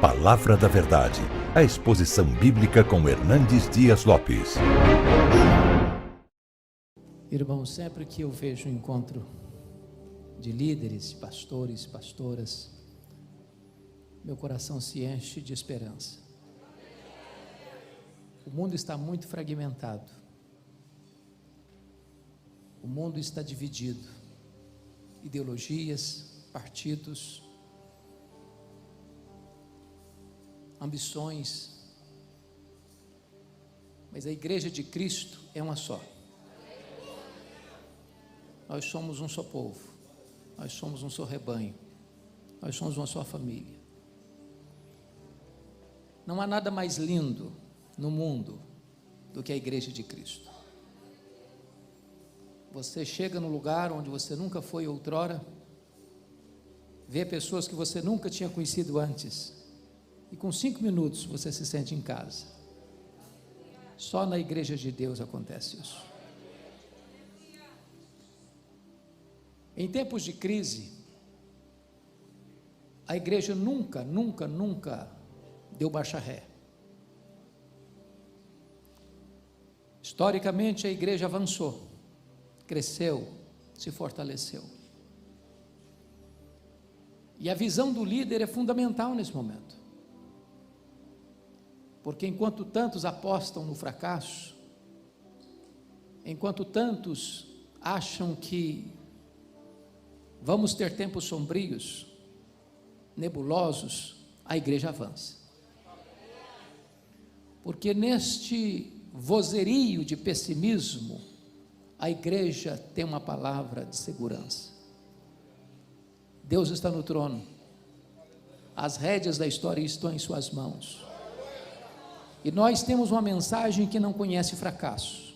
Palavra da Verdade, a exposição bíblica com Hernandes Dias Lopes. Irmãos, sempre que eu vejo um encontro de líderes, pastores, pastoras, meu coração se enche de esperança. O mundo está muito fragmentado. O mundo está dividido. Ideologias, partidos, ambições. Mas a Igreja de Cristo é uma só. Nós somos um só povo. Nós somos um só rebanho. Nós somos uma só família. Não há nada mais lindo no mundo do que a Igreja de Cristo. Você chega num lugar onde você nunca foi outrora, vê pessoas que você nunca tinha conhecido antes, e com 5 minutos você se sente em casa. Só na Igreja de Deus acontece isso. Em tempos de crise, a igreja nunca deu marcha ré. Historicamente, a igreja avançou, cresceu, se fortaleceu. E a visão do líder é fundamental nesse momento. Porque enquanto tantos apostam no fracasso, enquanto tantos acham que vamos ter tempos sombrios, nebulosos, a igreja avança. Porque neste vozerio de pessimismo, a igreja tem uma palavra de segurança. Deus está no trono. As rédeas da história estão em suas mãos. E nós temos uma mensagem que não conhece fracasso.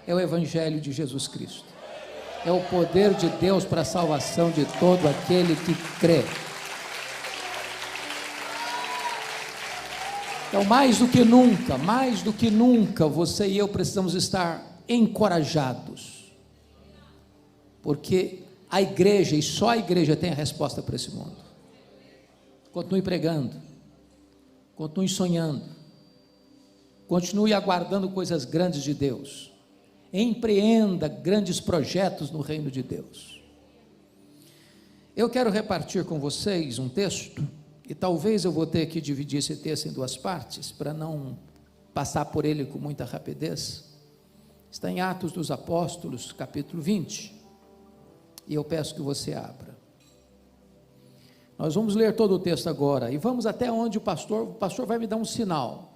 É o Evangelho de Jesus Cristo. É o poder de Deus para a salvação de todo aquele que crê. Então, mais do que nunca, você e eu precisamos estar encorajados. Porque a igreja, e só a igreja tem a resposta para esse mundo. Continue pregando, continue sonhando, continue aguardando coisas grandes de Deus. Empreenda grandes projetos no reino de Deus. Eu quero repartir com vocês um texto, e talvez eu vou ter que dividir esse texto em 2 partes, para não passar por ele com muita rapidez. Está em Atos dos Apóstolos, capítulo 20, e eu peço que você abra. Nós vamos ler todo o texto agora, e vamos até onde o pastor vai me dar um sinal.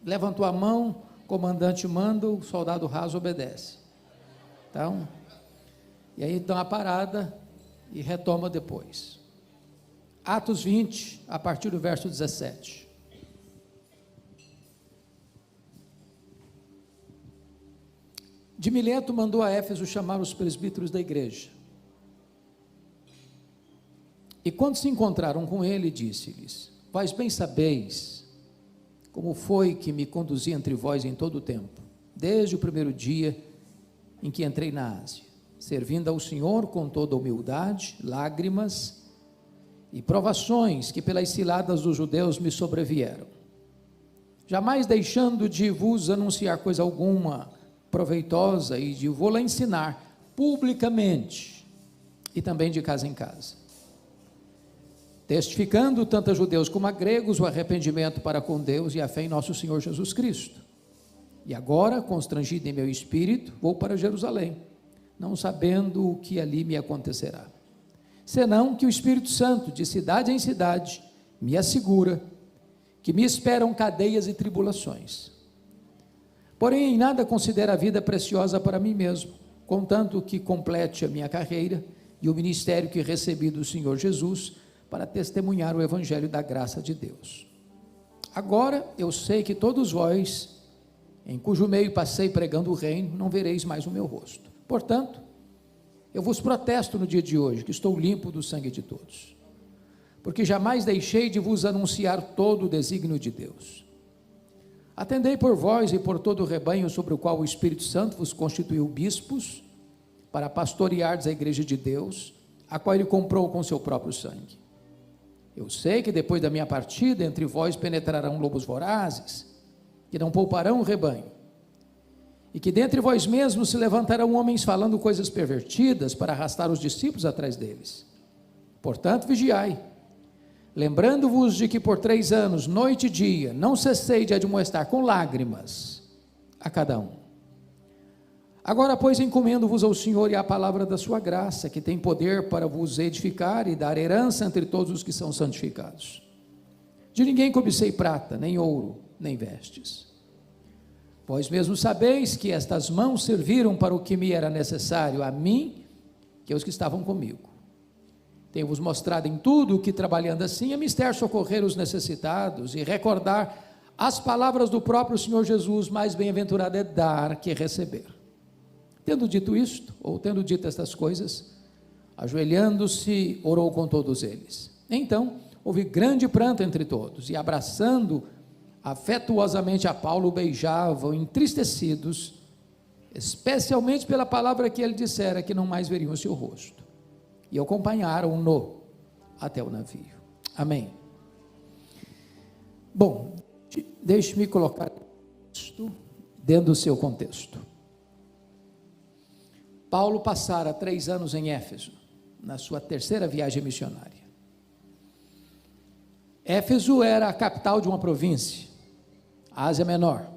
Levantou a mão, comandante manda, o soldado raso obedece. Então, e aí dá uma parada e retoma depois. Atos 20, a partir do verso 17. De Mileto mandou a Éfeso chamar os presbíteros da igreja. E quando se encontraram com ele, disse-lhes: vós bem sabeis como foi que me conduzi entre vós em todo o tempo, desde o primeiro dia em que entrei na Ásia, servindo ao Senhor com toda humildade, lágrimas e provações que pelas ciladas dos judeus me sobrevieram, jamais deixando de vos anunciar coisa alguma proveitosa e de vou-la ensinar publicamente e também de casa em casa, testificando tanto a judeus como a gregos o arrependimento para com Deus e a fé em nosso Senhor Jesus Cristo. E agora, constrangido em meu espírito, vou para Jerusalém, não sabendo o que ali me acontecerá, senão que o Espírito Santo, de cidade em cidade, me assegura que me esperam cadeias e tribulações. Porém, em nada considero a vida preciosa para mim mesmo, contanto que complete a minha carreira e o ministério que recebi do Senhor Jesus, para testemunhar o Evangelho da graça de Deus. Agora eu sei que todos vós, em cujo meio passei pregando o reino, não vereis mais o meu rosto. Portanto, eu vos protesto no dia de hoje, que estou limpo do sangue de todos, porque jamais deixei de vos anunciar todo o desígnio de Deus. Atendei por vós e por todo o rebanho sobre o qual o Espírito Santo vos constituiu bispos, para pastoreardes a igreja de Deus, a qual ele comprou com seu próprio sangue. Eu sei que depois da minha partida, entre vós penetrarão lobos vorazes, que não pouparão o rebanho, e que dentre vós mesmos se levantarão homens falando coisas pervertidas para arrastar os discípulos atrás deles. Portanto, vigiai, lembrando-vos de que por 3 anos, noite e dia, não cessei de admoestar com lágrimas a cada um. Agora, pois, encomendo-vos ao Senhor e à palavra da sua graça, que tem poder para vos edificar e dar herança entre todos os que são santificados. De ninguém cobicei prata, nem ouro, nem vestes. Vós mesmos sabeis que estas mãos serviram para o que me era necessário, a mim, que aos que estavam comigo. Tenho-vos mostrado em tudo que, trabalhando assim, é mister socorrer os necessitados e recordar as palavras do próprio Senhor Jesus: mais bem-aventurado é dar que receber. Tendo dito isto, ou tendo dito estas coisas, ajoelhando-se, orou com todos eles. Então, houve grande pranto entre todos, e abraçando afetuosamente a Paulo, beijavam, entristecidos, especialmente pela palavra que ele dissera, que não mais veriam o seu rosto. E acompanharam-no até o navio. Amém. Bom, deixe-me colocar isto dentro do seu contexto. Paulo passara 3 anos em Éfeso, na sua 3ª viagem missionária. Éfeso era a capital de uma província, a Ásia Menor.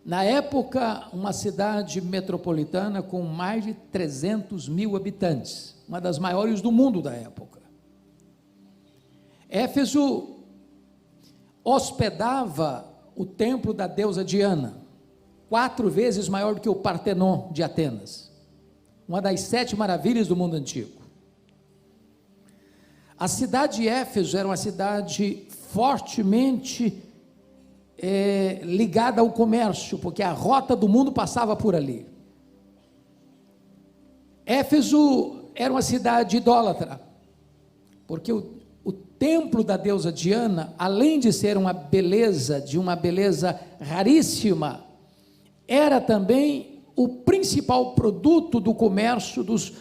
Na época, uma cidade metropolitana com mais de 300 mil habitantes, uma das maiores do mundo da época. Éfeso hospedava o templo da deusa Diana, 4 vezes maior do que o Partenon de Atenas, uma das 7 maravilhas do mundo antigo. A cidade de Éfeso era uma cidade fortemente ligada ao comércio, porque a rota do mundo passava por ali. Éfeso era uma cidade idólatra, porque o templo da deusa Diana, além de ser uma beleza raríssima, era também o principal produto do comércio dos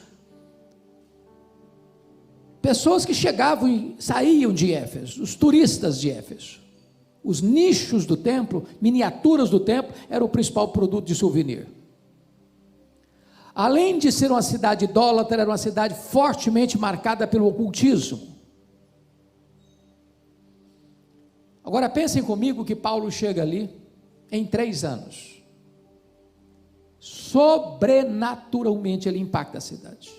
pessoas que chegavam e saíam de Éfeso, os turistas de Éfeso. Os nichos do templo, miniaturas do templo, era o principal produto de souvenir. Além de ser uma cidade idólatra, era uma cidade fortemente marcada pelo ocultismo. Agora pensem comigo que Paulo chega ali em 3 anos. Sobrenaturalmente ele impacta a cidade,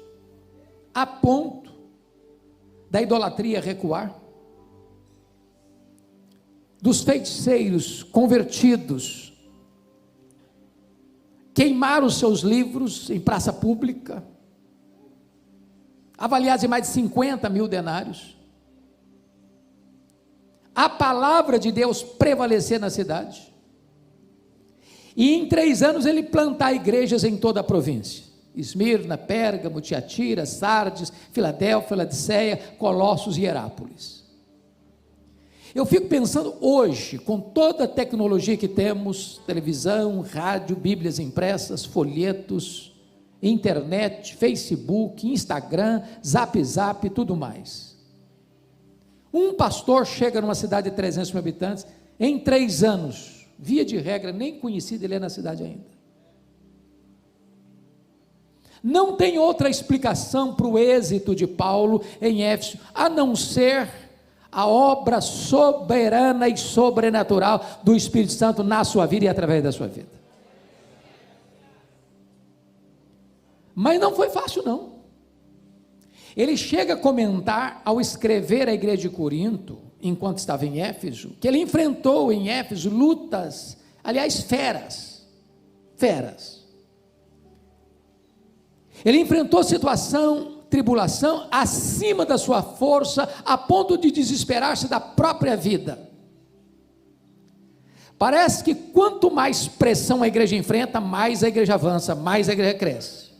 a ponto da idolatria recuar, dos feiticeiros convertidos queimaram os seus livros em praça pública, avaliados em mais de 50 mil denários, a palavra de Deus prevalecer na cidade, e em 3 anos ele plantar igrejas em toda a província: Esmirna, Pérgamo, Tiatira, Sardes, Filadélfia, Laodiceia, Colossos e Herápolis. Eu fico pensando hoje, com toda a tecnologia que temos, televisão, rádio, bíblias impressas, folhetos, internet, Facebook, Instagram, Zap, tudo mais. Um pastor chega numa cidade de 300 mil habitantes, em 3 anos, via de regra, nem conhecido ele é na cidade ainda. Não tem outra explicação para o êxito de Paulo em Éfeso, a não ser a obra soberana e sobrenatural do Espírito Santo na sua vida e através da sua vida. Mas não foi fácil não. Ele chega a comentar, ao escrever à igreja de Corinto, enquanto estava em Éfeso, que ele enfrentou em Éfeso lutas, aliás, feras. Ele enfrentou situação, tribulação, acima da sua força, a ponto de desesperar-se da própria vida. Parece que quanto mais pressão a igreja enfrenta, mais a igreja avança, mais a igreja cresce.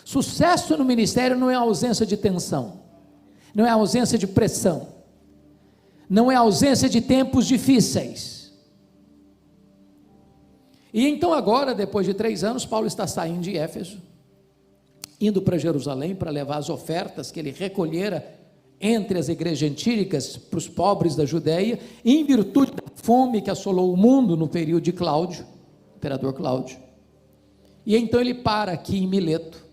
Sucesso no ministério não é ausência de tensão, não é ausência de pressão, não é ausência de tempos difíceis. E então agora, depois de 3 anos, Paulo está saindo de Éfeso, indo para Jerusalém para levar as ofertas que ele recolhera entre as igrejas gentílicas para os pobres da Judéia, em virtude da fome que assolou o mundo no período de Cláudio, imperador Cláudio. E então ele para aqui em Mileto,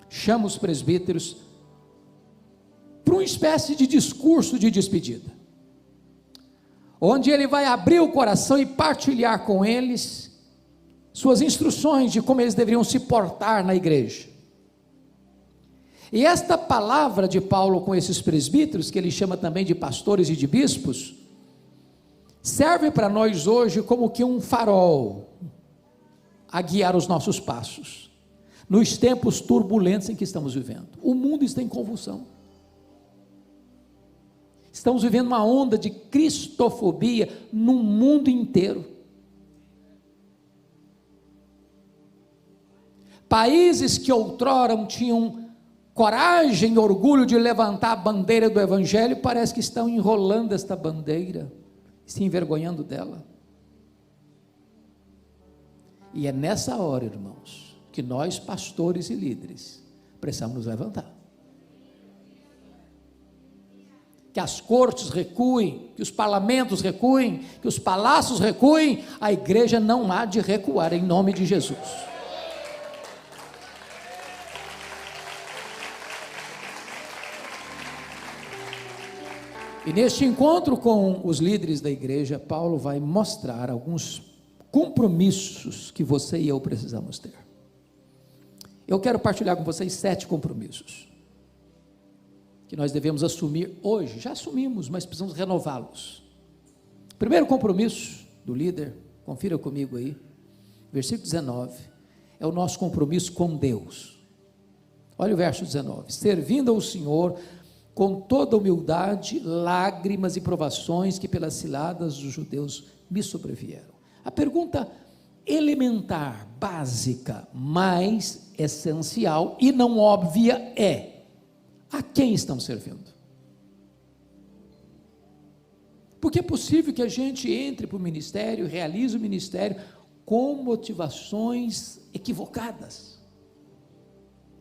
chama os presbíteros para uma espécie de discurso de despedida, onde ele vai abrir o coração e partilhar com eles suas instruções de como eles deveriam se portar na igreja. E esta palavra de Paulo com esses presbíteros, que ele chama também de pastores e de bispos, serve para nós hoje como que um farol a guiar os nossos passos, nos tempos turbulentos em que estamos vivendo. O mundo está em convulsão, estamos vivendo uma onda de cristofobia no mundo inteiro. Países que outrora tinham coragem e orgulho de levantar a bandeira do Evangelho, parece que estão enrolando esta bandeira, se envergonhando dela. E é nessa hora, irmãos, que nós, pastores e líderes, precisamos nos levantar. Que as cortes recuem, que os parlamentos recuem, que os palácios recuem, a igreja não há de recuar, em nome de Jesus. E neste encontro com os líderes da igreja, Paulo vai mostrar alguns compromissos que você e eu precisamos ter. Eu quero partilhar com vocês 7 compromissos que nós devemos assumir hoje. Já assumimos, mas precisamos renová-los. Primeiro compromisso do líder, confira comigo aí, versículo 19, é o nosso compromisso com Deus. Olha o verso 19: servindo ao Senhor com toda humildade, lágrimas e provações que pelas ciladas dos judeus me sobrevieram. A pergunta elementar, básica, mais essencial e não óbvia é: a quem estamos servindo? Porque é possível que a gente entre para o ministério, realize o ministério com motivações equivocadas.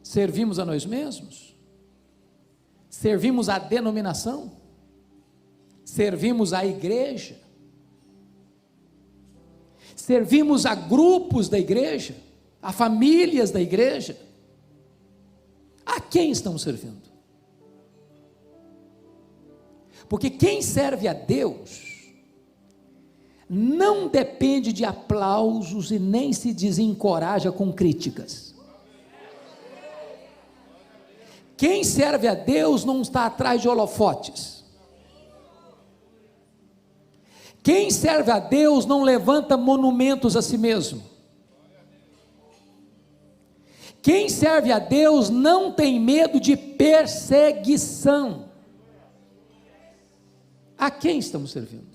Servimos a nós mesmos? Servimos a denominação? Servimos a igreja? Servimos a grupos da igreja? A famílias da igreja? A quem estamos servindo? Porque quem serve a Deus não depende de aplausos e nem se desencoraja com críticas. Quem serve a Deus não está atrás de holofotes. Quem serve a Deus não levanta monumentos a si mesmo. Quem serve a Deus não tem medo de perseguição. A quem estamos servindo?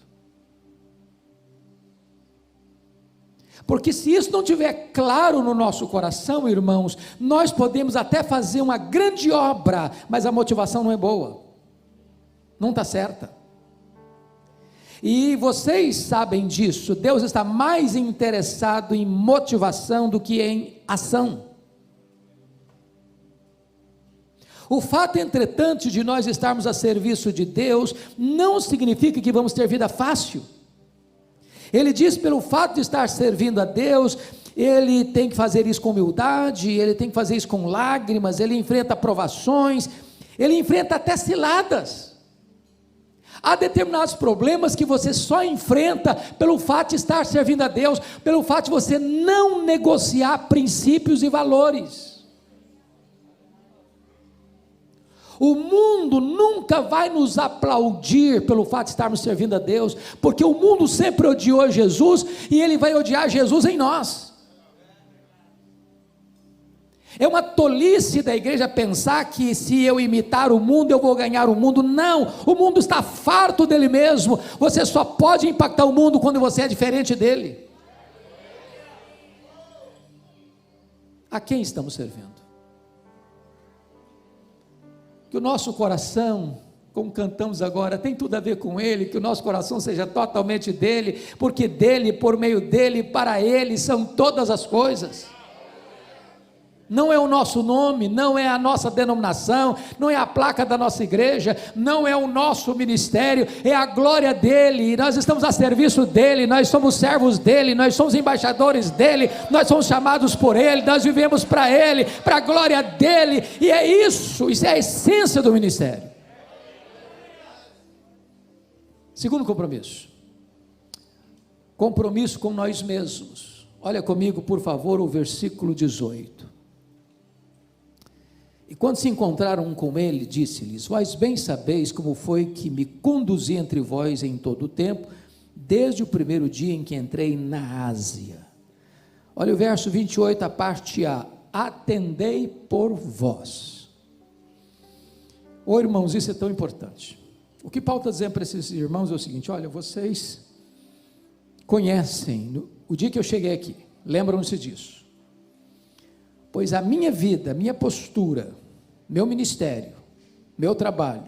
Porque se isso não estiver claro no nosso coração, irmãos, nós podemos até fazer uma grande obra, mas a motivação não é boa, não está certa. E vocês sabem disso, Deus está mais interessado em motivação do que em ação. O fato, entretanto, de nós estarmos a serviço de Deus, não significa que vamos ter vida fácil. Ele diz, pelo fato de estar servindo a Deus, ele tem que fazer isso com humildade, ele tem que fazer isso com lágrimas, ele enfrenta provações, ele enfrenta até ciladas. Há determinados problemas que você só enfrenta pelo fato de estar servindo a Deus, pelo fato de você não negociar princípios e valores. O mundo nunca vai nos aplaudir pelo fato de estarmos servindo a Deus, porque o mundo sempre odiou Jesus, e ele vai odiar Jesus em nós. É uma tolice da igreja pensar que se eu imitar o mundo, eu vou ganhar o mundo. Não, o mundo está farto dele mesmo. Você só pode impactar o mundo quando você é diferente dele. A quem estamos servindo? Que o nosso coração, como cantamos agora, tem tudo a ver com Ele, que o nosso coração seja totalmente dEle, porque dEle, por meio dEle, para Ele são todas as coisas. Não é o nosso nome, não é a nossa denominação, não é a placa da nossa igreja, não é o nosso ministério, é a glória dele, nós estamos a serviço dele, nós somos servos dele, nós somos embaixadores dele, nós somos chamados por ele, nós vivemos para ele, para a glória dele, e é isso é a essência do ministério. Segundo compromisso, compromisso com nós mesmos. Olha comigo, por favor, o versículo 18. E quando se encontraram com ele, disse-lhes: vós bem sabeis como foi que me conduzi entre vós em todo o tempo, desde o primeiro dia em que entrei na Ásia. Olha o verso 28, a parte A: atendei por vós. Ô irmãos, isso é tão importante. O que Paulo está dizendo para esses irmãos é o seguinte: olha, vocês conhecem, o dia que eu cheguei aqui, lembram-se disso, pois a minha vida, minha postura, meu ministério, meu trabalho,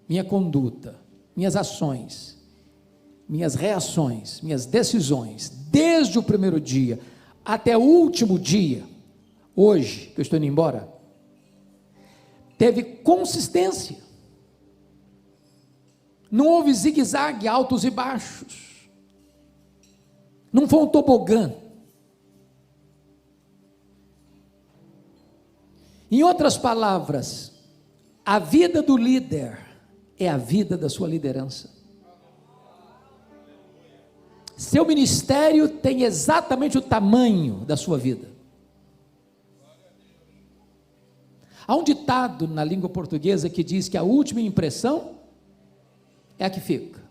minha conduta, minhas ações, minhas reações, minhas decisões, desde o primeiro dia até o último dia, hoje, que eu estou indo embora, teve consistência, não houve zigue-zague, altos e baixos, não foi um tobogã. Em outras palavras, a vida do líder é a vida da sua liderança. Seu ministério tem exatamente o tamanho da sua vida. Há um ditado na língua portuguesa que diz que a última impressão é a que fica.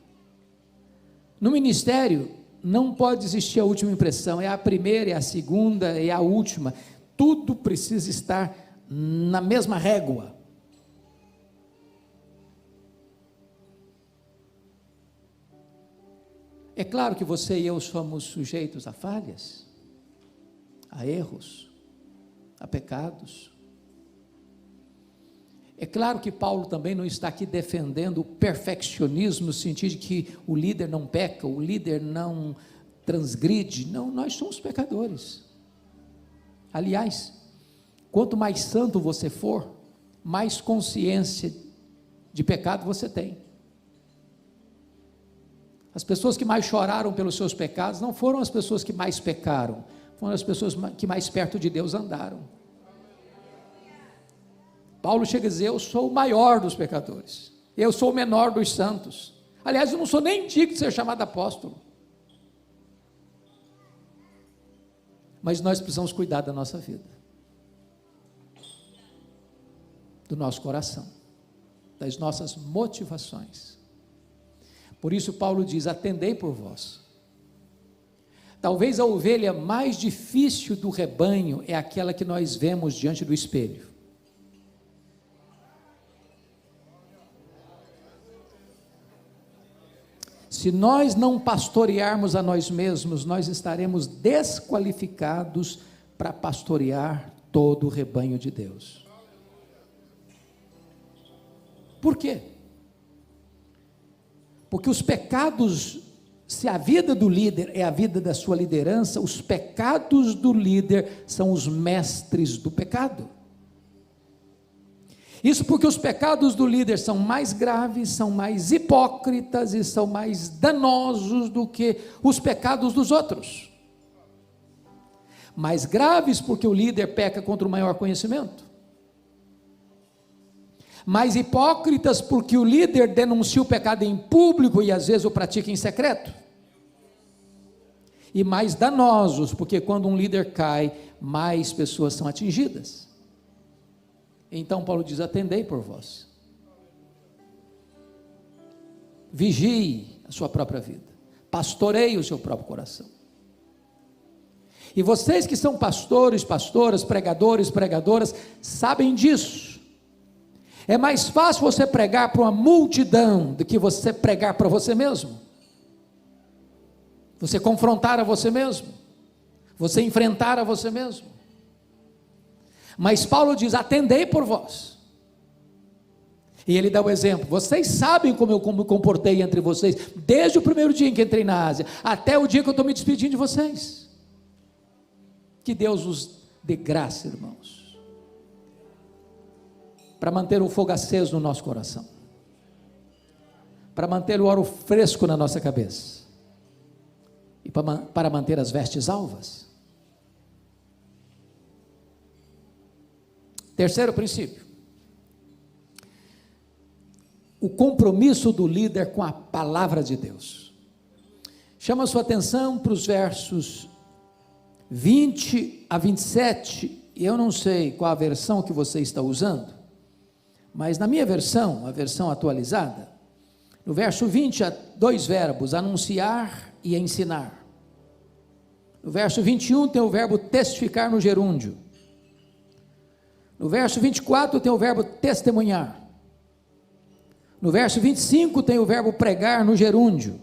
No ministério não pode existir a última impressão, é a primeira, é a segunda, é a última. Tudo precisa estar na mesma régua. É claro que você e eu somos sujeitos a falhas, a erros, a pecados. É claro que Paulo também não está aqui defendendo o perfeccionismo, no sentido de que o líder não peca, o líder não transgride. Não, nós somos pecadores. Aliás, quanto mais santo você for, mais consciência de pecado você tem. As pessoas que mais choraram pelos seus pecados não foram as pessoas que mais pecaram, foram as pessoas que mais perto de Deus andaram. Paulo chega a dizer: eu sou o maior dos pecadores, eu sou o menor dos santos. Aliás, eu não sou nem digno de ser chamado apóstolo. Mas nós precisamos cuidar da nossa vida, do nosso coração, das nossas motivações. Por isso Paulo diz: atendei por vós. Talvez a ovelha mais difícil do rebanho é aquela que nós vemos diante do espelho. Se nós não pastorearmos a nós mesmos, nós estaremos desqualificados para pastorear todo o rebanho de Deus. Por quê? Porque os pecados, se a vida do líder é a vida da sua liderança, os pecados do líder são os mestres do pecado. Isso porque os pecados do líder são mais graves, são mais hipócritas e são mais danosos do que os pecados dos outros. Mais graves porque o líder peca contra o maior conhecimento. Mais hipócritas porque o líder denuncia o pecado em público e às vezes o pratica em secreto. E mais danosos porque quando um líder cai, mais pessoas são atingidas. Então Paulo diz: atendei por vós. Vigie a sua própria vida, pastoreie o seu próprio coração. E vocês que são pastores, pastoras, pregadores, pregadoras, sabem disso. É mais fácil você pregar para uma multidão do que você pregar para você mesmo. Você confrontar a você mesmo, você enfrentar a você mesmo. Mas Paulo diz: atendei por vós. E ele dá o exemplo: vocês sabem como eu me comportei entre vocês, desde o primeiro dia em que entrei na Ásia, até o dia que eu estou me despedindo de vocês. Que Deus os dê graça, irmãos, para manter o fogo aceso no nosso coração, para manter o óleo fresco na nossa cabeça, e para manter as vestes alvas. Terceiro princípio: o compromisso do líder com a palavra de Deus. Chama a sua atenção para os versos 20 a 27, e eu não sei qual a versão que você está usando, mas na minha versão, a versão atualizada, no verso 20 há dois verbos, anunciar e ensinar. No verso 21 tem o verbo testificar no gerúndio. No verso 24 tem o verbo testemunhar. No verso 25 tem o verbo pregar no gerúndio.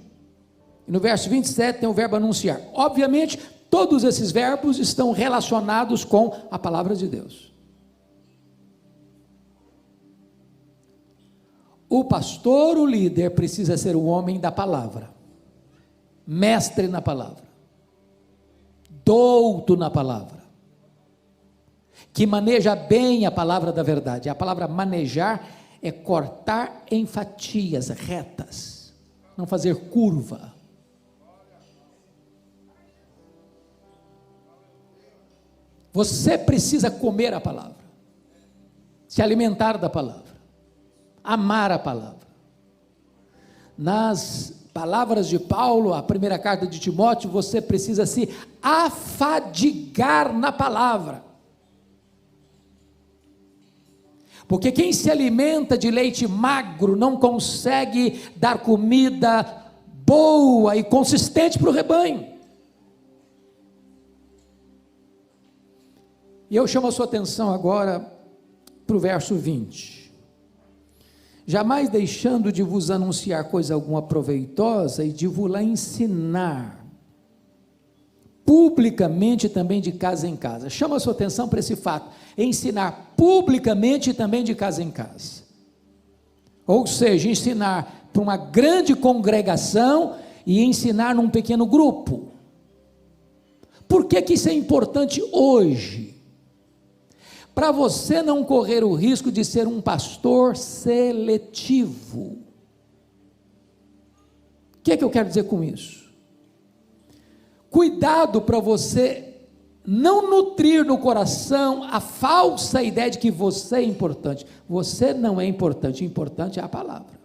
E no verso 27 tem o verbo anunciar. Obviamente, todos esses verbos estão relacionados com a palavra de Deus. O pastor, o líder, precisa ser o homem da palavra, mestre na palavra, douto na palavra, que maneja bem a palavra da verdade. A palavra manejar é cortar em fatias retas, não fazer curva. Você precisa comer a palavra, se alimentar da palavra, amar a palavra. Nas palavras de Paulo, a primeira carta de Timóteo, você precisa se afadigar na palavra. Porque quem se alimenta de leite magro não consegue dar comida boa e consistente para o rebanho. E eu chamo a sua atenção agora para o verso 20. Jamais deixando de vos anunciar coisa alguma proveitosa e de vos-la ensinar, publicamente também de casa em casa. Chama a sua atenção para esse fato, ensinar publicamente também de casa em casa. Ou seja, ensinar para uma grande congregação e ensinar num pequeno grupo. Por que que isso é importante hoje? Para você não correr o risco de ser um pastor seletivo. O que é que eu quero dizer com isso? Cuidado para você não nutrir no coração a falsa ideia de que você é importante. Você não é importante, importante é a palavra.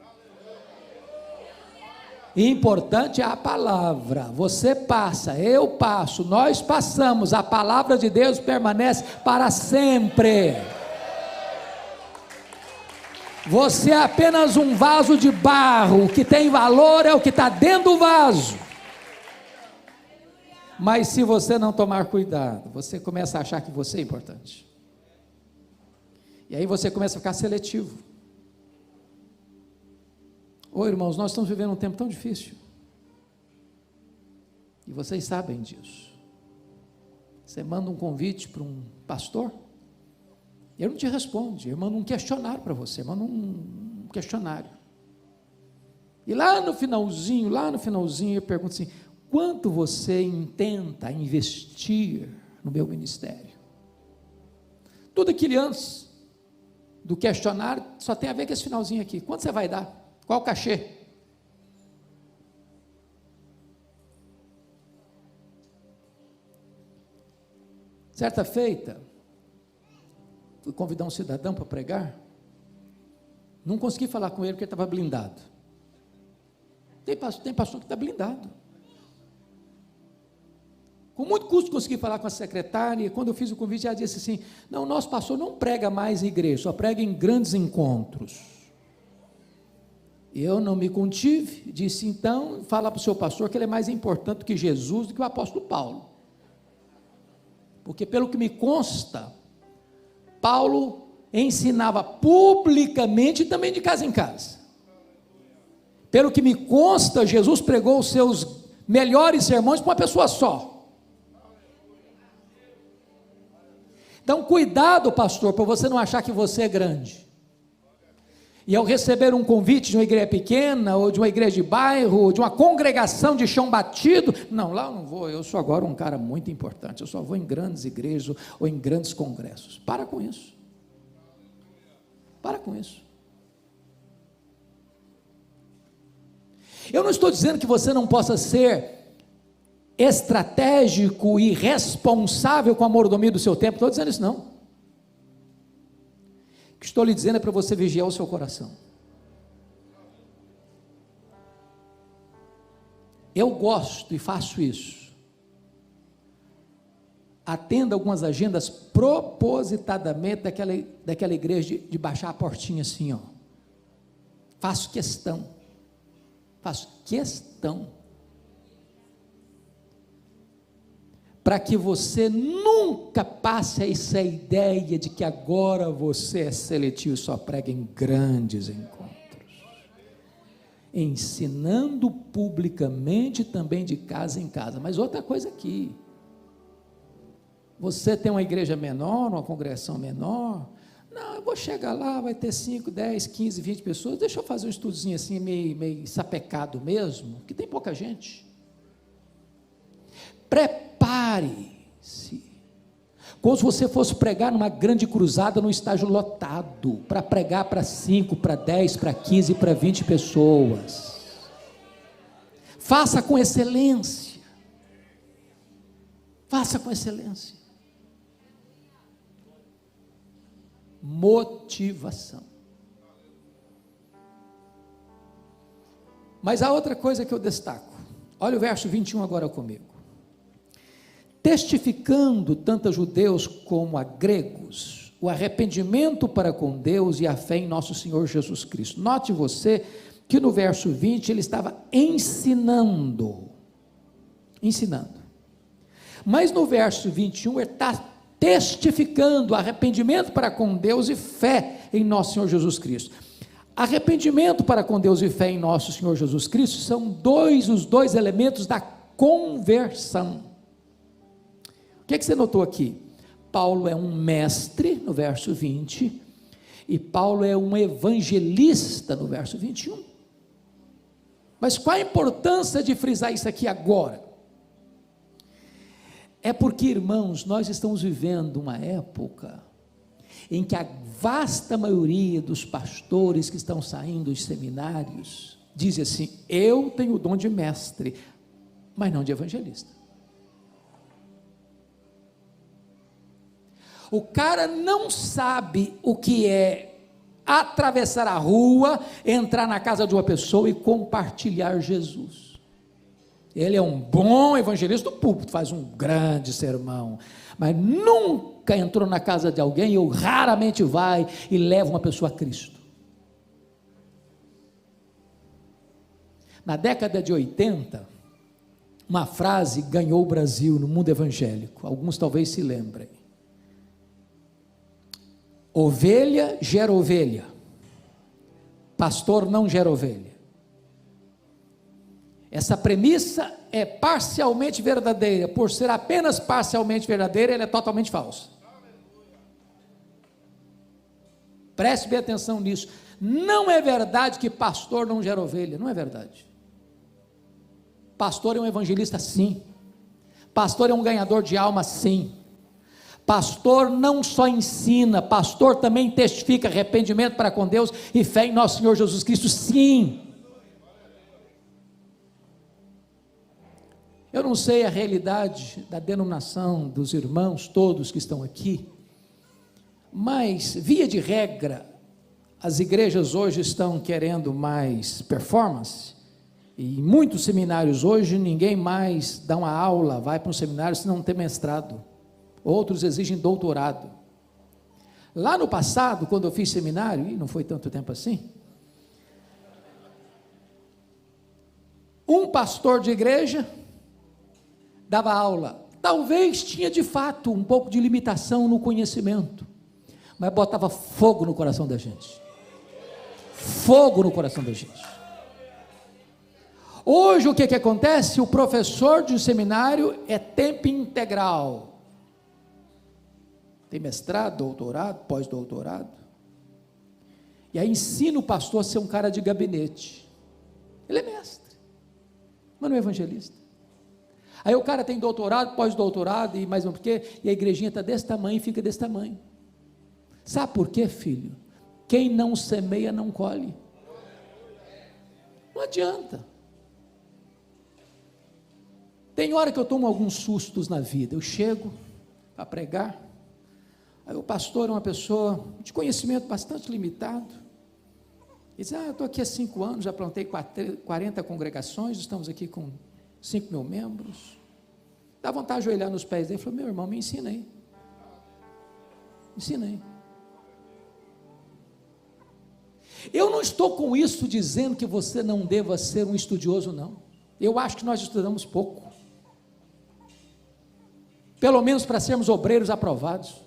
Importante é a palavra. Você passa, eu passo, nós passamos, a palavra de Deus permanece para sempre. Você é apenas um vaso de barro, o que tem valor é o que está dentro do vaso. Mas se você não tomar cuidado, você começa a achar que você é importante. E aí você começa a ficar seletivo. Ô irmãos, nós estamos vivendo um tempo tão difícil, e vocês sabem disso. Você manda um convite para um pastor, ele não te responde, ele manda um questionário para você, manda um questionário, e lá no finalzinho, ele pergunta assim: quanto você intenta investir no meu ministério? Tudo aquilo antes do questionário só tem a ver com esse finalzinho aqui. Quanto você vai dar? Qual o cachê? Certa feita, fui convidar um cidadão para pregar, não consegui falar com ele porque ele estava blindado. Tem pastor que está blindado. Com muito custo consegui falar com a secretária, e quando eu fiz o convite, ela disse assim: não, o nosso pastor não prega mais em igreja, só prega em grandes encontros. Eu não me contive, disse: então, fala para o seu pastor que ele é mais importante do que Jesus, do que o apóstolo Paulo. Porque pelo que me consta, Paulo ensinava publicamente e também de casa em casa. Pelo que me consta, Jesus pregou os seus melhores sermões para uma pessoa só. Então, cuidado, pastor, para você não achar que você é grande. E ao receber um convite de uma igreja pequena, ou de uma igreja de bairro, ou de uma congregação de chão batido, não, lá eu não vou, eu sou agora um cara muito importante, eu só vou em grandes igrejas, ou em grandes congressos. Para com isso. Para com isso. Eu não estou dizendo que você não possa ser estratégico e responsável com a mordomia do seu tempo, estou dizendo isso não. O que estou lhe dizendo é para você vigiar o seu coração. Eu gosto e faço isso. Atendo algumas agendas propositadamente daquela igreja de baixar a portinha assim, ó. Faço questão. Para que você nunca passe essa ideia de que agora você é seletivo e só prega em grandes encontros. Ensinando publicamente também de casa em casa. Mas outra coisa aqui, você tem uma igreja menor, uma congregação menor, não, eu vou chegar lá, vai ter 5, 10, 15, 20 pessoas, deixa eu fazer um estudozinho assim, meio sapecado mesmo, que tem pouca gente. Prepare-se, como se você fosse pregar numa grande cruzada, num estágio lotado, para pregar para 5, para 10, para 15, para 20 pessoas. Faça com excelência. Faça com excelência. Motivação. Mas há outra coisa que eu destaco. Olha o verso 21 agora comigo. Testificando tanto a judeus como a gregos, o arrependimento para com Deus e a fé em nosso Senhor Jesus Cristo. Note você que no verso 20 ele estava ensinando. Mas no verso 21 ele está testificando arrependimento para com Deus e fé em nosso Senhor Jesus Cristo. Arrependimento para com Deus e fé em nosso Senhor Jesus Cristo são os dois elementos da conversão. O que você notou aqui? Paulo é um mestre no verso 20 e Paulo é um evangelista no verso 21. Mas qual a importância de frisar isso aqui agora? É porque, irmãos, nós estamos vivendo uma época em que a vasta maioria dos pastores que estão saindo dos seminários diz assim: eu tenho o dom de mestre, mas não de evangelista. O cara não sabe o que é atravessar a rua, entrar na casa de uma pessoa e compartilhar Jesus. Ele é um bom evangelista do púlpito, faz um grande sermão, mas nunca entrou na casa de alguém, ou raramente vai e leva uma pessoa a Cristo. Na década de 80, uma frase ganhou o Brasil no mundo evangélico, alguns talvez se lembrem: ovelha gera ovelha, pastor não gera ovelha. Essa premissa é parcialmente verdadeira. Por ser apenas parcialmente verdadeira, ela é totalmente falsa. Preste bem atenção nisso. Não é verdade que pastor não gera ovelha. Não é verdade. Pastor é um evangelista, sim. Pastor é um ganhador de alma, sim. Pastor não só ensina, pastor também testifica arrependimento para com Deus e fé em nosso Senhor Jesus Cristo, sim. Eu não sei a realidade da denominação dos irmãos todos que estão aqui, mas via de regra, as igrejas hoje estão querendo mais performance, e em muitos seminários hoje ninguém mais dá uma aula, vai para um seminário se não tem mestrado, outros exigem doutorado. Lá no passado, quando eu fiz seminário, e não foi tanto tempo assim, um pastor de igreja dava aula, talvez tinha de fato um pouco de limitação no conhecimento, mas botava fogo no coração da gente, fogo no coração da gente. Hoje o que acontece? O professor de um seminário é tempo integral, tem mestrado, doutorado, pós-doutorado, e aí ensina o pastor a ser um cara de gabinete. Ele é mestre, mas não é evangelista. Aí o cara tem doutorado, pós-doutorado, e mais um porque, e a igrejinha está desse tamanho e fica desse tamanho. Sabe por quê, filho? Quem não semeia não colhe. Não adianta. Tem hora que eu tomo alguns sustos na vida. Eu chego para pregar, aí o pastor é uma pessoa de conhecimento bastante limitado. Ele diz: eu estou aqui há 5 anos, já plantei 40 congregações, estamos aqui com 5 mil membros. Dá vontade de ajoelhar nos pés dele. Ele falou: meu irmão, me ensina aí. Ensina aí. Eu não estou com isso dizendo que você não deva ser um estudioso, não. Eu acho que nós estudamos pouco. Pelo menos para sermos obreiros aprovados.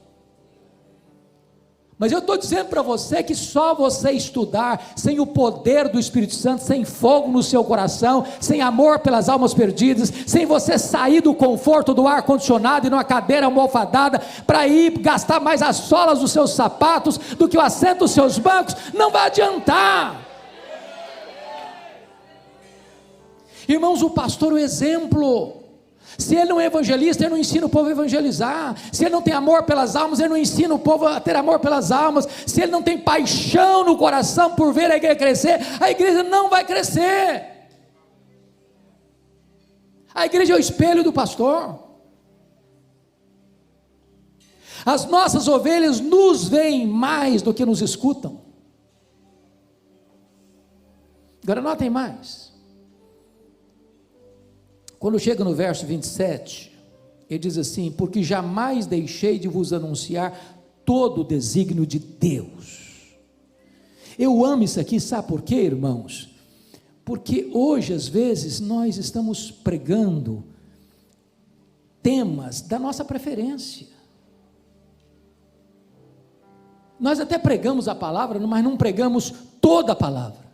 Mas eu estou dizendo para você que só você estudar, sem o poder do Espírito Santo, sem fogo no seu coração, sem amor pelas almas perdidas, sem você sair do conforto do ar-condicionado e numa cadeira almofadada, para ir gastar mais as solas dos seus sapatos, do que o assento dos seus bancos, não vai adiantar. Irmãos, o pastor é o exemplo. Se ele não é evangelista, ele não ensina o povo a evangelizar. Se ele não tem amor pelas almas, ele não ensina o povo a ter amor pelas almas. Se ele não tem paixão no coração por ver a igreja crescer, a igreja não vai crescer. A igreja é o espelho do pastor. As nossas ovelhas nos veem mais do que nos escutam. Agora notem mais. Quando chega no verso 27, ele diz assim: porque jamais deixei de vos anunciar todo o desígnio de Deus. Eu amo isso aqui, sabe por quê, irmãos? Porque hoje, às vezes, nós estamos pregando temas da nossa preferência. Nós até pregamos a palavra, mas não pregamos toda a palavra.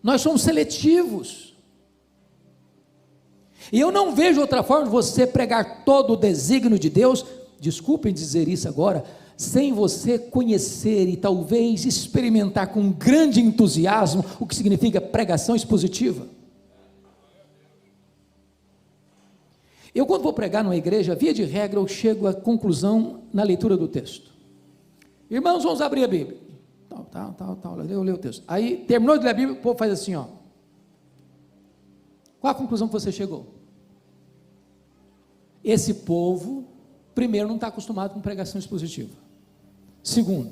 Nós somos seletivos. E eu não vejo outra forma de você pregar todo o desígnio de Deus, desculpem dizer isso agora, sem você conhecer e talvez experimentar com grande entusiasmo o que significa pregação expositiva. Eu, quando vou pregar numa igreja, via de regra, eu chego à conclusão na leitura do texto. Irmãos, vamos abrir a Bíblia. Eu leio o texto. Aí, terminou de ler a Bíblia, o povo faz assim, ó. Qual a conclusão que você chegou? Esse povo, primeiro, não está acostumado com pregação expositiva. Segundo,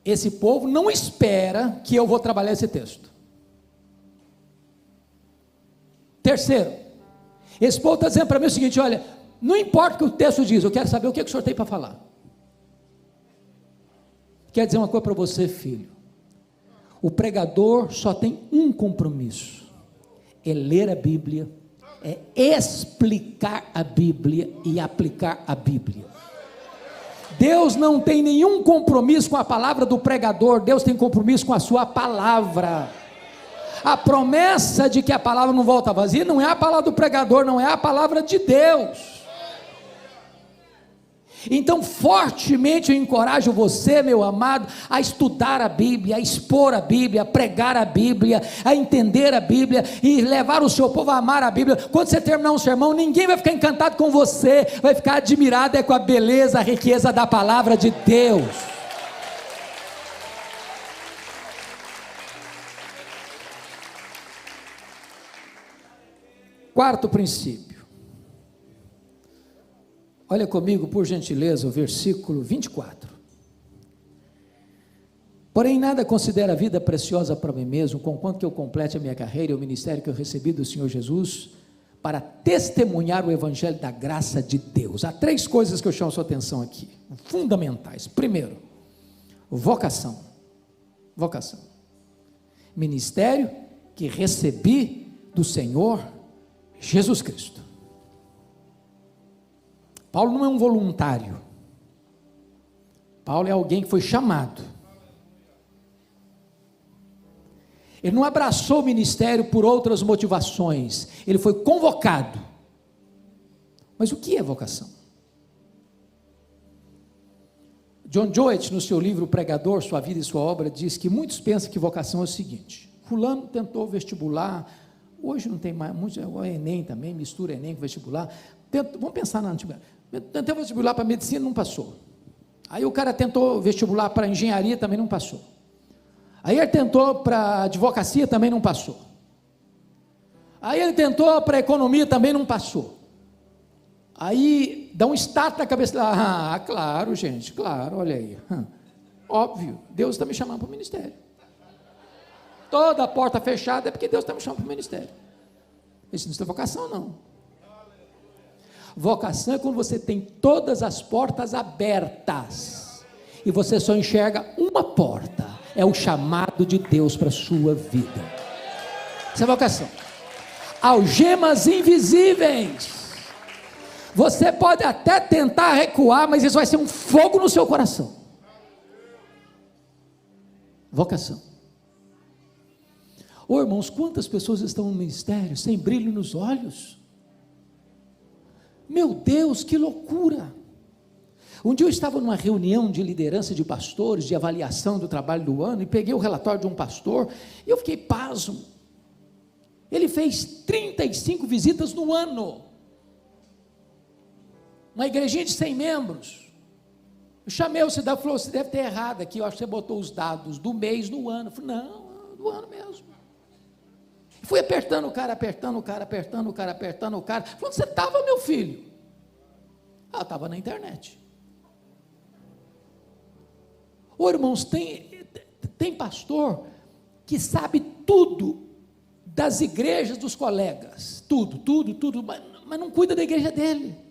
esse povo não espera que eu vou trabalhar esse texto. Terceiro, esse povo está dizendo para mim o seguinte: olha, não importa o que o texto diz, eu quero saber o que o senhor tem para falar. Quer dizer uma coisa para você, filho: o pregador só tem um compromisso, é ler a Bíblia, é explicar a Bíblia e aplicar a Bíblia. Deus não tem nenhum compromisso com a palavra do pregador, Deus tem compromisso com a sua palavra. A promessa de que a palavra não volta vazia não é a palavra do pregador, não é a palavra de Deus. Então, fortemente eu encorajo você, meu amado, a estudar a Bíblia, a expor a Bíblia, a pregar a Bíblia, a entender a Bíblia e levar o seu povo a amar a Bíblia. Quando você terminar um sermão, ninguém vai ficar encantado com você, vai ficar admirado com a beleza, a riqueza da palavra de Deus. Quarto princípio. Olha comigo, por gentileza, o versículo 24. Porém, nada considero a vida preciosa para mim mesmo, conquanto que eu complete a minha carreira e o ministério que eu recebi do Senhor Jesus, para testemunhar o evangelho da graça de Deus. Há 3 coisas que eu chamo a sua atenção aqui, fundamentais. Primeiro, vocação. Vocação. Ministério que recebi do Senhor Jesus Cristo. Paulo não é um voluntário. Paulo é alguém que foi chamado. Ele não abraçou o ministério por outras motivações. Ele foi convocado. Mas o que é vocação? John Joett, no seu livro Pregador, Sua Vida e Sua Obra, diz que muitos pensam que vocação é o seguinte: fulano tentou vestibular, hoje não tem mais, o Enem também, mistura Enem com vestibular. Vamos pensar na antigüedade. Tentei vestibular para medicina, não passou. Aí o cara tentou vestibular para engenharia, também não passou. Aí ele tentou para advocacia, também não passou. Aí ele tentou para economia, também não passou. Aí dá um start na cabeça dela. Claro, gente, claro, olha aí. Óbvio, Deus está me chamando para o ministério. Toda a porta fechada é porque Deus está me chamando para o ministério. Isso não é vocação, não. Vocação é quando você tem todas as portas abertas e você só enxerga uma porta. É o chamado de Deus para a sua vida. Isso é vocação. Algemas invisíveis. Você pode até tentar recuar, mas isso vai ser um fogo no seu coração. Vocação. Ô irmãos, quantas pessoas estão no ministério sem brilho nos olhos? Meu Deus, que loucura! Um dia eu estava numa reunião de liderança de pastores, de avaliação do trabalho do ano, e peguei o relatório de um pastor, e eu fiquei pasmo. Ele fez 35 visitas no ano. Uma igrejinha de 100 membros. Eu chamei o cidadão e falou: você deve ter errado aqui, eu acho que você botou os dados do mês no ano. Eu falei: não, do ano mesmo. Fui apertando o cara. Falando: onde você estava, meu filho? Eu estava na internet. Ô irmãos, tem pastor que sabe tudo das igrejas dos colegas, tudo, mas não cuida da igreja dele.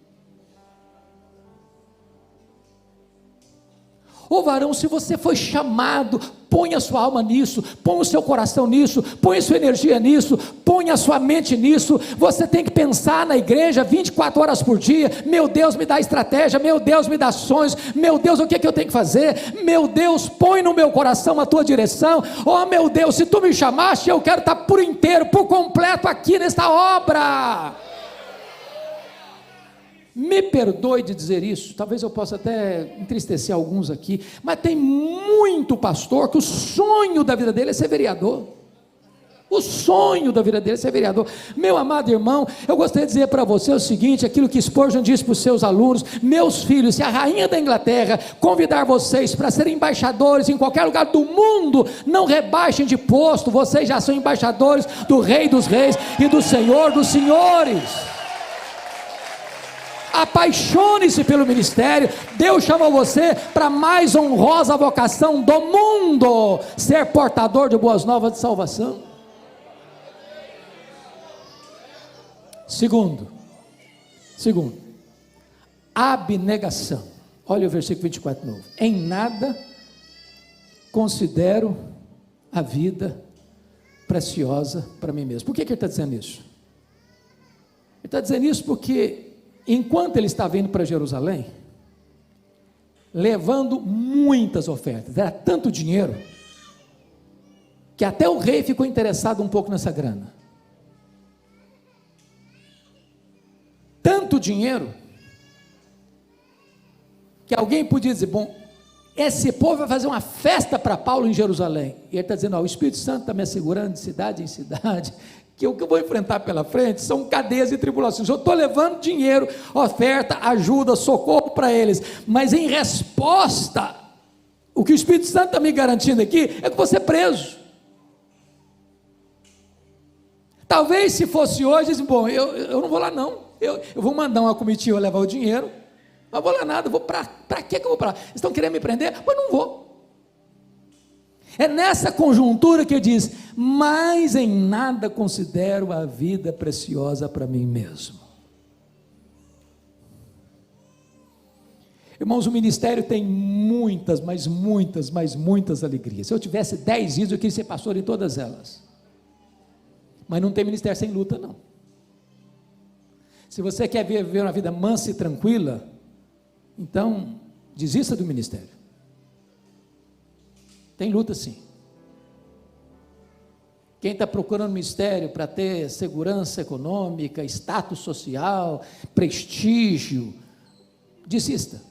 Ô varão, se você foi chamado, põe a sua alma nisso, põe o seu coração nisso, põe a sua energia nisso, põe a sua mente nisso. Você tem que pensar na igreja 24 horas por dia. Meu Deus, me dá estratégia, meu Deus, me dá sonhos, meu Deus, o que é que eu tenho que fazer? Meu Deus, põe no meu coração a tua direção. Oh meu Deus, se tu me chamaste, eu quero estar por inteiro, por completo aqui nesta obra. Me perdoe de dizer isso, talvez eu possa até entristecer alguns aqui, mas tem muito pastor que o sonho da vida dele é ser vereador. O sonho da vida dele é ser vereador. Meu amado irmão, eu gostaria de dizer para você o seguinte: aquilo que Spurgeon disse para os seus alunos: meus filhos, se a rainha da Inglaterra convidar vocês para serem embaixadores em qualquer lugar do mundo, não rebaixem de posto, vocês já são embaixadores do Rei dos Reis e do Senhor dos Senhores. Apaixone-se pelo ministério. Deus chamou você para a mais honrosa vocação do mundo: ser portador de boas novas de salvação. Segundo, abnegação. Olha o versículo 24 novo. Em nada considero a vida preciosa para mim mesmo. Por que ele está dizendo isso? Ele está dizendo isso porque enquanto ele estava indo para Jerusalém, levando muitas ofertas, era tanto dinheiro, que até o rei ficou interessado um pouco nessa grana. Tanto dinheiro, que alguém podia dizer: bom, esse povo vai fazer uma festa para Paulo em Jerusalém. E ele está dizendo: o Espírito Santo está me assegurando de cidade em cidade, que o que eu vou enfrentar pela frente são cadeias e tribulações. Eu estou levando dinheiro, oferta, ajuda, socorro para eles, mas em resposta, o que o Espírito Santo está me garantindo aqui é que vou ser preso. Talvez se fosse hoje, bom, eu não vou lá não, eu vou mandar uma comitiva levar o dinheiro, mas vou lá nada, vou para que eu vou para lá? Vocês estão querendo me prender? Mas não vou. É nessa conjuntura que ele diz: mas em nada considero a vida preciosa para mim mesmo. Irmãos, o ministério tem muitas alegrias. Se eu tivesse 10 vidas, eu queria ser pastor em todas elas. Mas não tem ministério sem luta, não. Se você quer viver uma vida mansa e tranquila, então desista do ministério. Tem luta sim. Quem está procurando ministério para ter segurança econômica, status social, prestígio, desista.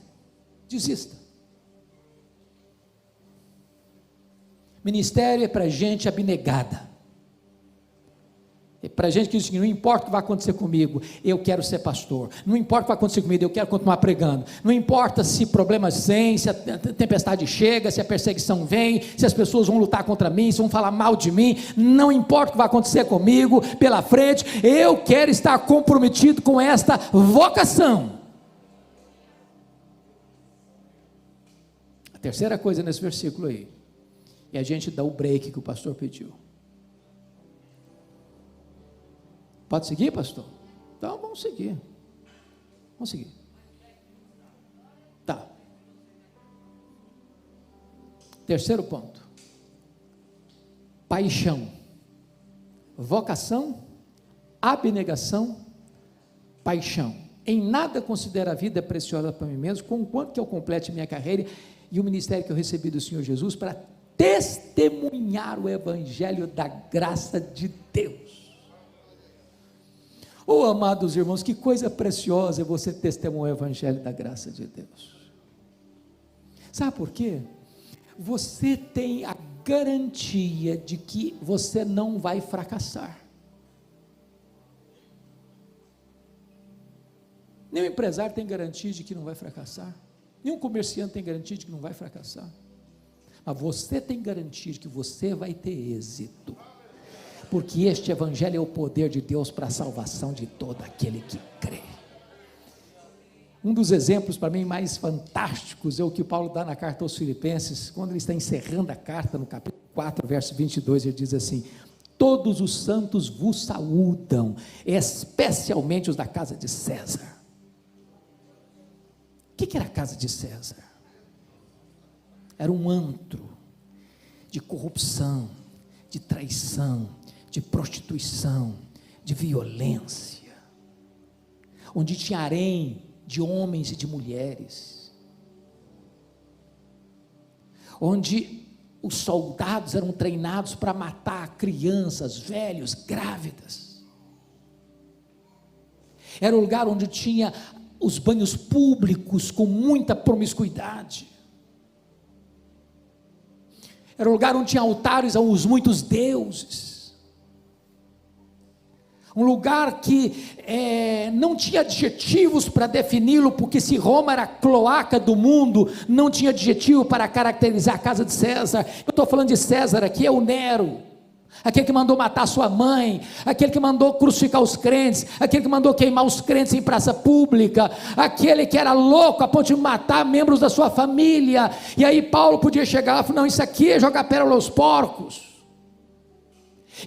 Ministério é para gente abnegada. Para a gente que diz que não importa o que vai acontecer comigo, eu quero ser pastor. Não importa o que vai acontecer comigo, eu quero continuar pregando. Não importa se problemas vêm, se a tempestade chega, se a perseguição vem, se as pessoas vão lutar contra mim, se vão falar mal de mim. Não importa o que vai acontecer comigo pela frente, eu quero estar comprometido com esta vocação. A terceira coisa nesse versículo aí, e a gente dá o break que o pastor pediu. Pode seguir, pastor? Então vamos seguir. Vamos seguir. Tá. Terceiro ponto. Paixão. Vocação, abnegação, paixão. Em nada considero a vida preciosa para mim mesmo, conquanto que eu complete minha carreira e o ministério que eu recebi do Senhor Jesus para testemunhar o evangelho da graça de Deus. Oh, amados irmãos, que coisa preciosa é você testemunhar o evangelho da graça de Deus. Sabe por quê? Você tem a garantia de que você não vai fracassar. Nenhum empresário tem garantia de que não vai fracassar. Nenhum comerciante tem garantia de que não vai fracassar. Mas você tem garantia de que você vai ter êxito. Porque este evangelho é o poder de Deus para a salvação de todo aquele que crê. Um dos exemplos para mim mais fantásticos é o que Paulo dá na carta aos Filipenses, quando ele está encerrando a carta no capítulo 4, verso 22, ele diz assim: todos os santos vos saúdam, especialmente os da casa de César. O que era a casa de César? Era um antro de corrupção, de traição, de prostituição, de violência, onde tinha harém de homens e de mulheres, onde os soldados eram treinados para matar crianças, velhos, grávidas. Era um lugar onde tinha os banhos públicos com muita promiscuidade. Era um lugar onde tinha altares aos muitos deuses. Um lugar que não tinha adjetivos para defini-lo, porque se Roma era a cloaca do mundo, não tinha adjetivo para caracterizar a casa de César. Eu estou falando de César aqui, é o Nero, aquele que mandou matar sua mãe, aquele que mandou crucificar os crentes, aquele que mandou queimar os crentes em praça pública, aquele que era louco a ponto de matar membros da sua família. E aí Paulo podia chegar lá e falar: não, isso aqui é jogar pérola aos porcos.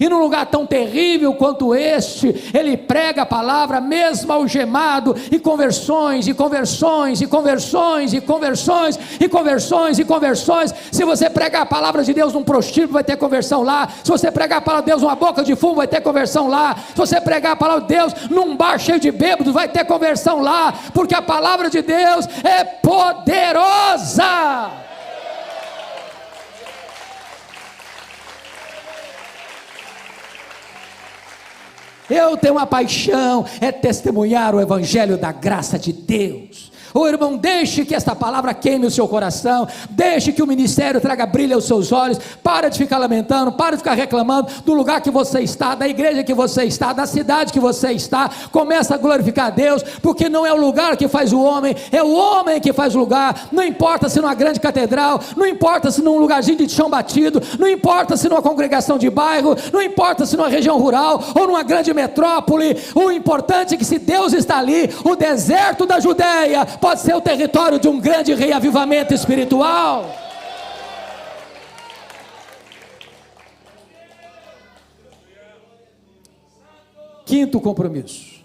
E num lugar tão terrível quanto este, ele prega a palavra mesmo algemado, e conversões, e conversões, e conversões, e conversões, e conversões, e conversões. Se você pregar a palavra de Deus num prostíbulo, vai ter conversão lá. Se você pregar a palavra de Deus numa boca de fumo, vai ter conversão lá. Se você pregar a palavra de Deus num bar cheio de bêbados, vai ter conversão lá, porque a palavra de Deus é poderosa. Eu tenho uma paixão, é testemunhar o evangelho da graça de Deus. Ô irmão, deixe que esta palavra queime o seu coração, deixe que o ministério traga brilho aos seus olhos. Para de ficar lamentando, para de ficar reclamando do lugar que você está, da igreja que você está, da cidade que você está. Começa a glorificar a Deus, porque não é o lugar que faz o homem, é o homem que faz o lugar. Não importa se numa grande catedral, não importa se num lugarzinho de chão batido, não importa se numa congregação de bairro, não importa se numa região rural ou numa grande metrópole. O importante é que, se Deus está ali, o deserto da Judeia pode ser o território de um grande reavivamento espiritual. Quinto compromisso.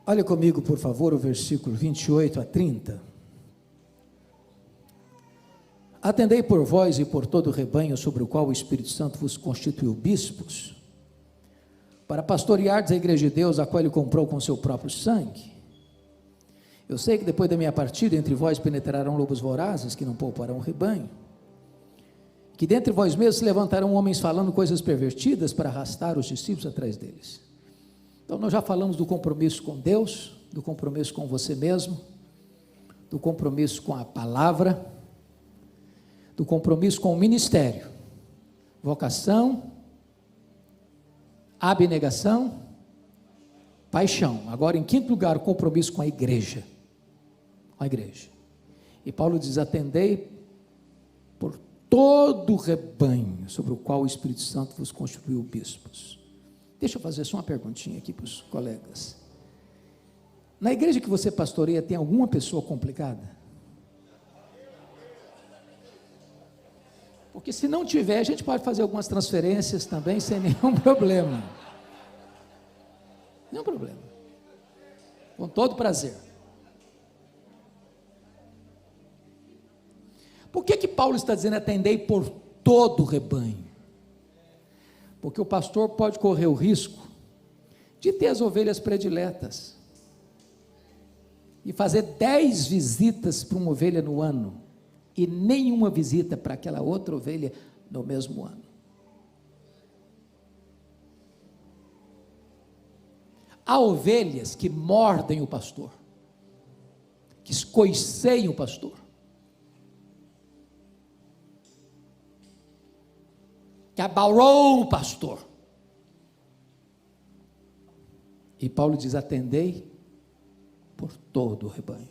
Olha comigo, por favor, o versículo 28 a 30. Atendei por vós e por todo o rebanho sobre o qual o Espírito Santo vos constituiu bispos, para pastoreardes a igreja de Deus, a qual ele comprou com seu próprio sangue. Eu sei que depois da minha partida entre vós penetrarão lobos vorazes, que não pouparão o rebanho, que dentre vós mesmos se levantarão homens falando coisas pervertidas para arrastar os discípulos atrás deles. Então nós já falamos do compromisso com Deus, do compromisso com você mesmo, do compromisso com a palavra, do compromisso com o ministério. vocação, abnegação, paixão. Agora, em quinto lugar, o compromisso com a igreja. Com a igreja. E Paulo diz: atendei por todo o rebanho sobre o qual o Espírito Santo vos constituiu bispos. Deixa eu fazer só uma perguntinha aqui para os colegas. Na igreja que você pastoreia, tem alguma pessoa complicada? Porque se não tiver, a gente pode fazer algumas transferências também, sem nenhum problema. Nenhum problema. Com todo prazer. Por que Paulo está dizendo atendei por todo o rebanho? Porque o pastor pode correr o risco de ter as ovelhas prediletas e fazer 10 visitas para uma ovelha no ano e nenhuma visita para aquela outra ovelha no mesmo ano. Há ovelhas que mordem o pastor, que escoiceiam o pastor, que abalou o pastor. E Paulo diz: atendei por todo o rebanho.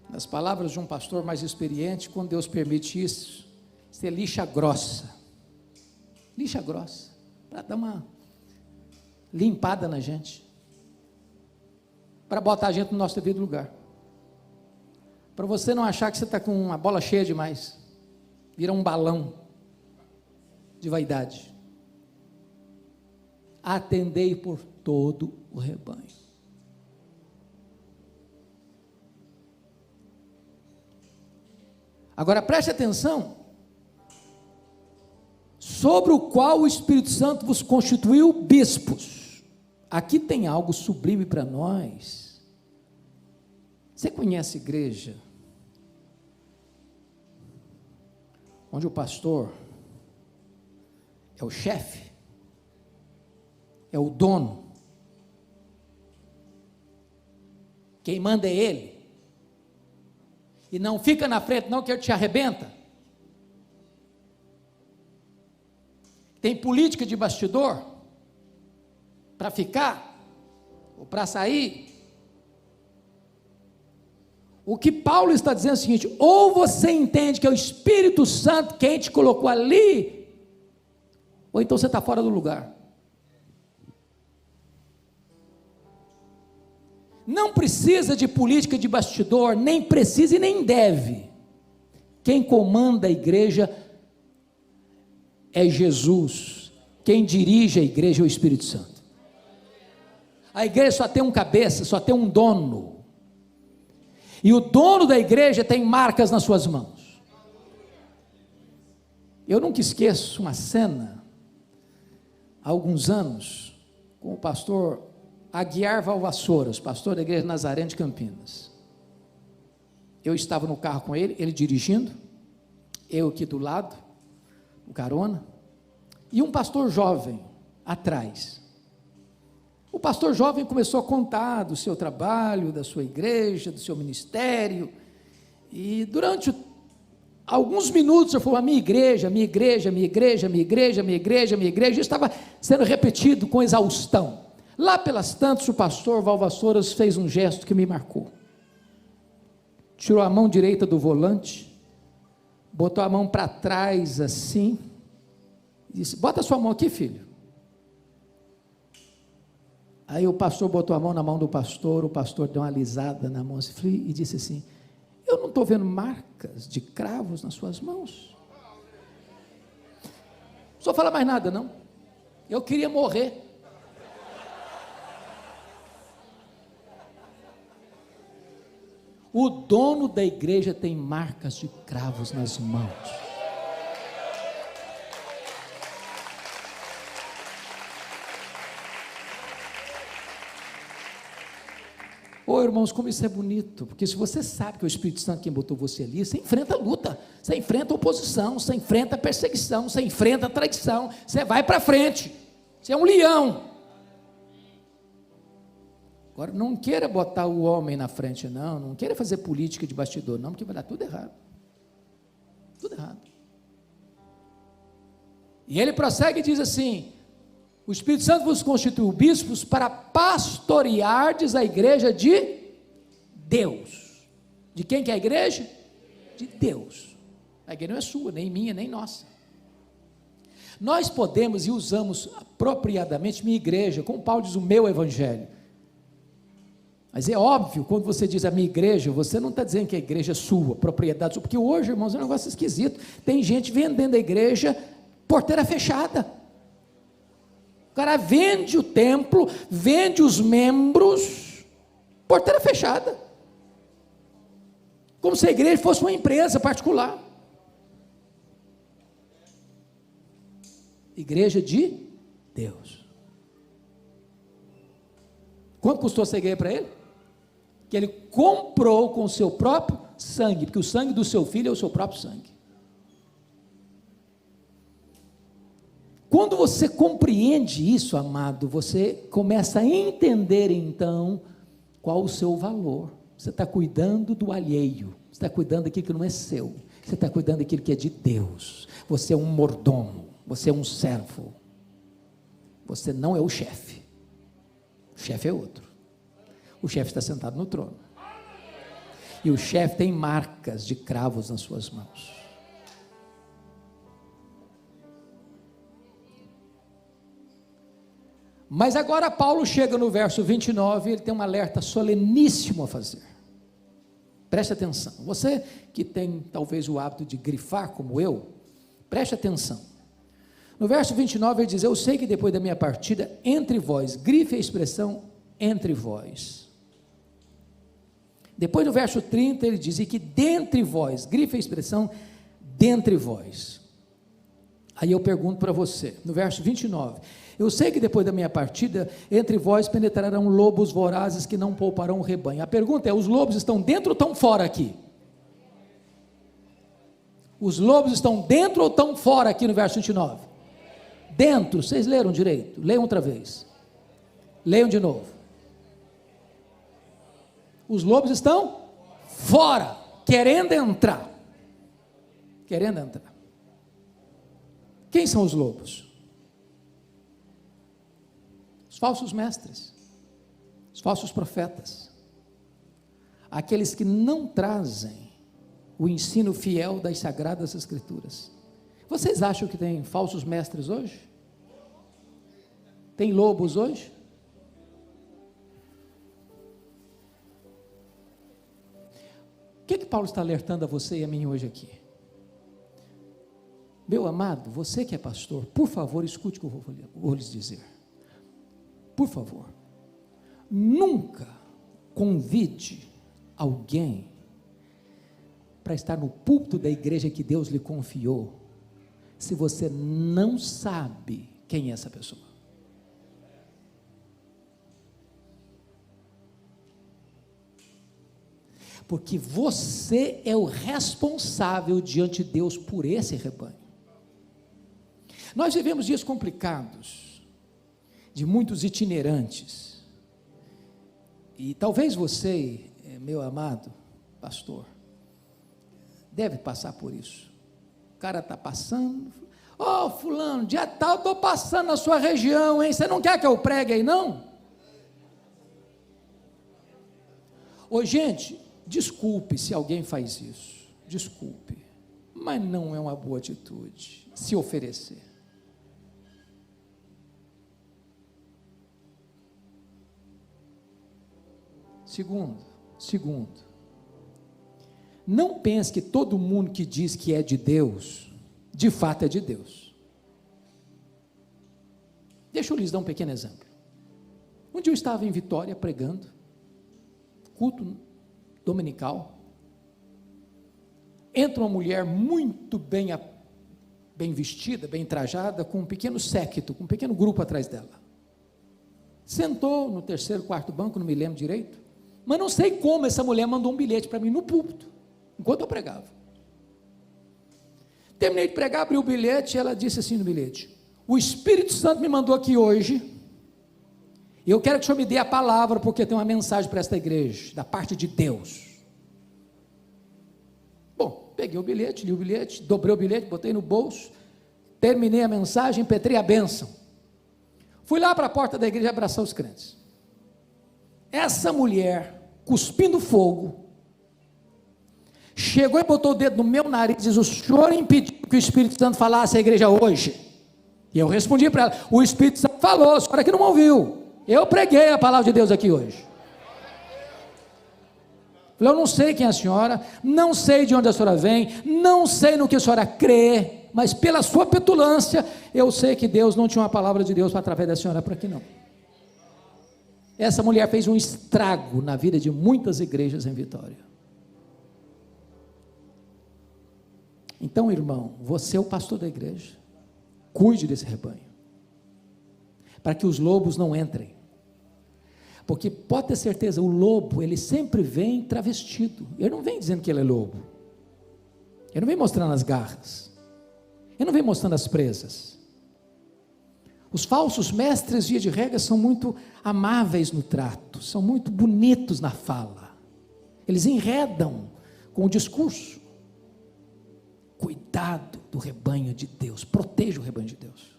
Nas palavras de um pastor mais experiente, quando Deus permite isso, isso é lixa grossa, para dar uma limpada na gente, para botar a gente no nosso devido lugar, para você não achar que você está com uma bola cheia demais, vira um balão de vaidade. Atendei por todo o rebanho. Agora preste atenção, sobre o qual o Espírito Santo vos constituiu bispos. Aqui tem algo sublime para nós. Você conhece igreja onde o pastor é o chefe, é o dono, quem manda é ele, e não fica na frente não, que ele te arrebenta? Tem política de bastidor para ficar ou para sair? O que Paulo está dizendo é o seguinte: ou você entende que é o Espírito Santo quem te colocou ali, ou então você está fora do lugar. Não precisa de política de bastidor, nem precisa e nem deve. Quem comanda a igreja é Jesus. Quem dirige a igreja é o Espírito Santo. A igreja só tem um cabeça, só tem um dono. E o dono da igreja tem marcas nas suas mãos. Eu nunca esqueço uma cena, há alguns anos, com o pastor Aguiar Valvassouras, pastor da igreja Nazaré de Campinas. Eu estava no carro com ele, ele dirigindo, eu aqui do lado, no carona, e um pastor jovem atrás. O pastor jovem começou a contar do seu trabalho, da sua igreja, do seu ministério, e durante alguns minutos ele falou: a minha igreja, minha igreja, minha igreja, minha igreja, minha igreja, minha igreja, estava sendo repetido com exaustão. Lá pelas tantas, o pastor Valvassouras fez um gesto que me marcou. Tirou a mão direita do volante, botou a mão para trás assim, e disse: bota a sua mão aqui, filho. Aí o pastor botou a mão na mão do pastor, o pastor deu uma alisada na mão e disse assim: eu não estou vendo marcas de cravos nas suas mãos. Não só fala mais nada não, eu queria morrer. O dono da igreja tem marcas de cravos nas mãos. Ô irmãos, como isso é bonito, porque se você sabe que é o Espírito Santo quem botou você ali, você enfrenta a luta, você enfrenta a oposição, você enfrenta a perseguição, você enfrenta a traição, você vai para frente, você é um leão. Agora, não queira botar o homem na frente, não queira fazer política de bastidor, não, porque vai dar tudo errado. Tudo errado. E ele prossegue e diz assim: o Espírito Santo vos constituiu bispos para pastoreardes a igreja de Deus. De quem que é a igreja? De Deus. A igreja não é sua, nem minha, nem nossa. Nós podemos e usamos apropriadamente minha igreja, como Paulo diz, o meu evangelho. Mas é óbvio, quando você diz a minha igreja, você não está dizendo que a igreja é sua, propriedade sua, porque hoje, irmãos, é um negócio esquisito. Tem gente vendendo a igreja, porteira fechada. O cara vende o templo, vende os membros, porteira fechada. Como se a igreja fosse uma empresa particular. Igreja de Deus. Quanto custou essa igreja para ele? Que ele comprou com o seu próprio sangue, porque o sangue do seu filho é o seu próprio sangue. Quando você compreende isso, amado, você começa a entender então qual o seu valor. Você está cuidando do alheio, você está cuidando daquilo que não é seu, você está cuidando daquilo que é de Deus. Você é um mordomo, você é um servo, você não é o chefe. O chefe é outro. O chefe está sentado no trono. E o chefe tem marcas de cravos nas suas mãos. Mas agora Paulo chega no verso 29, ele tem um alerta soleníssimo a fazer. Preste atenção. Você que tem talvez o hábito de grifar como eu, preste atenção. No verso 29 ele diz: eu sei que depois da minha partida, entre vós, grife a expressão entre vós. Depois do verso 30 ele diz: e que dentre vós, grife a expressão dentre vós. Aí eu pergunto para você, no verso 29, eu sei que depois da minha partida, entre vós penetrarão lobos vorazes que não pouparão o rebanho. A pergunta é: os lobos estão dentro ou estão fora aqui? Os lobos estão dentro ou estão fora aqui no verso 29? Dentro. Vocês leram direito? Leiam outra vez. Leiam de novo. Os lobos estão fora, querendo entrar. Querendo entrar. Quem são os lobos? Os falsos mestres, os falsos profetas, aqueles que não trazem o ensino fiel das Sagradas Escrituras. Vocês acham que tem falsos mestres hoje? Tem lobos hoje? O que Paulo está alertando a você e a mim hoje aqui? Meu amado, você que é pastor, por favor, escute o que eu vou lhes dizer. Por favor, nunca convide alguém para estar no púlpito da igreja que Deus lhe confiou, se você não sabe quem é essa pessoa. Porque você é o responsável diante de Deus por esse rebanho. Nós vivemos dias complicados, de muitos itinerantes, e talvez você, meu amado pastor, deve passar por isso. O cara está passando, fulano, dia tal, estou passando na sua região, hein? Você não quer que eu pregue aí não? Gente, desculpe se alguém faz isso, desculpe, mas não é uma boa atitude, se oferecer. Segundo, não pense que todo mundo que diz que é de Deus, de fato é de Deus. Deixa eu lhes dar um pequeno exemplo. Um dia eu estava em Vitória pregando, culto dominical, entra uma mulher muito bem vestida, bem trajada, com um pequeno séquito, com um pequeno grupo atrás dela. Sentou no terceiro, quarto banco, não me lembro direito, mas não sei como essa mulher mandou um bilhete para mim no púlpito, enquanto eu pregava. Terminei de pregar, abri o bilhete, e ela disse assim no bilhete: o Espírito Santo me mandou aqui hoje, e eu quero que o senhor me dê a palavra, porque tem uma mensagem para esta igreja, da parte de Deus. Bom, Peguei o bilhete, li o bilhete, dobrei o bilhete, botei no bolso, terminei a mensagem, impetrei a bênção. Fui lá para a porta da igreja abraçar os crentes. Essa mulher, cuspindo fogo, chegou e botou o dedo no meu nariz e diz: o senhor impediu que o Espírito Santo falasse à igreja hoje? E eu respondi para ela: o Espírito Santo falou, a senhora que não ouviu. Eu preguei a palavra de Deus aqui hoje. Eu não sei quem é a senhora, não sei de onde a senhora vem, não sei no que a senhora crê, mas pela sua petulância, eu sei que Deus não tinha uma palavra de Deus através da senhora por aqui não. Essa mulher fez um estrago na vida de muitas igrejas em Vitória. Então, irmão, você é o pastor da igreja, cuide desse rebanho, para que os lobos não entrem. Porque pode ter certeza, o lobo, ele sempre vem travestido. Ele não vem dizendo que ele é lobo. Ele não vem mostrando as garras. Ele não vem mostrando as presas. Os falsos mestres, via de regra, são muito amáveis no trato, são muito bonitos na fala. Eles enredam com o discurso. Cuidado do rebanho de Deus, proteja o rebanho de Deus.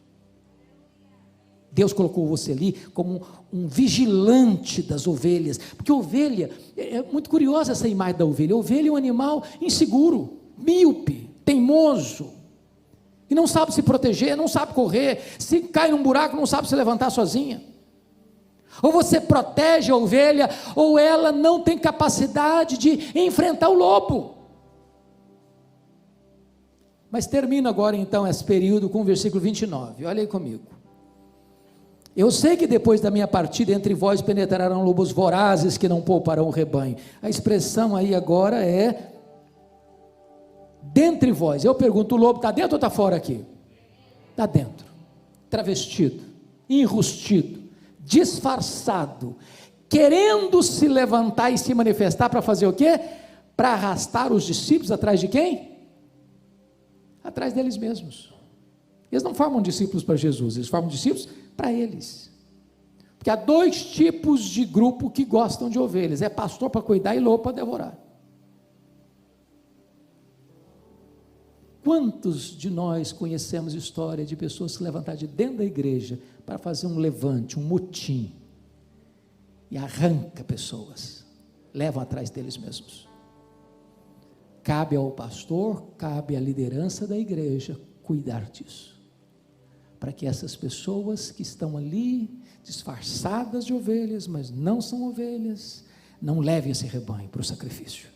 Deus colocou você ali como um vigilante das ovelhas, porque ovelha, é muito curiosa essa imagem da ovelha. A ovelha é um animal inseguro, míope, teimoso, que não sabe se proteger, não sabe correr, se cai num buraco não sabe se levantar sozinha. Ou você protege a ovelha, ou ela não tem capacidade de enfrentar o lobo. Mas termino agora então esse período com o versículo 29, olha aí comigo. Eu sei que depois da minha partida entre vós penetrarão lobos vorazes que não pouparão o rebanho. A expressão aí agora é dentre vós. Eu pergunto, o lobo está dentro ou está fora aqui? Está dentro, travestido, enrustido, disfarçado, querendo se levantar e se manifestar para fazer o quê? Para arrastar os discípulos atrás de quem? Atrás deles mesmos. Eles não formam discípulos para Jesus, eles formam discípulos para eles. Porque há dois tipos de grupo que gostam de ovelhas: é pastor para cuidar e lobo para devorar. Quantos de nós conhecemos história de pessoas se levantar de dentro da igreja para fazer um levante, um motim, e arranca pessoas, levam atrás deles mesmos? Cabe ao pastor, cabe à liderança da igreja cuidar disso, para que essas pessoas que estão ali, disfarçadas de ovelhas, mas não são ovelhas, não levem esse rebanho para o sacrifício.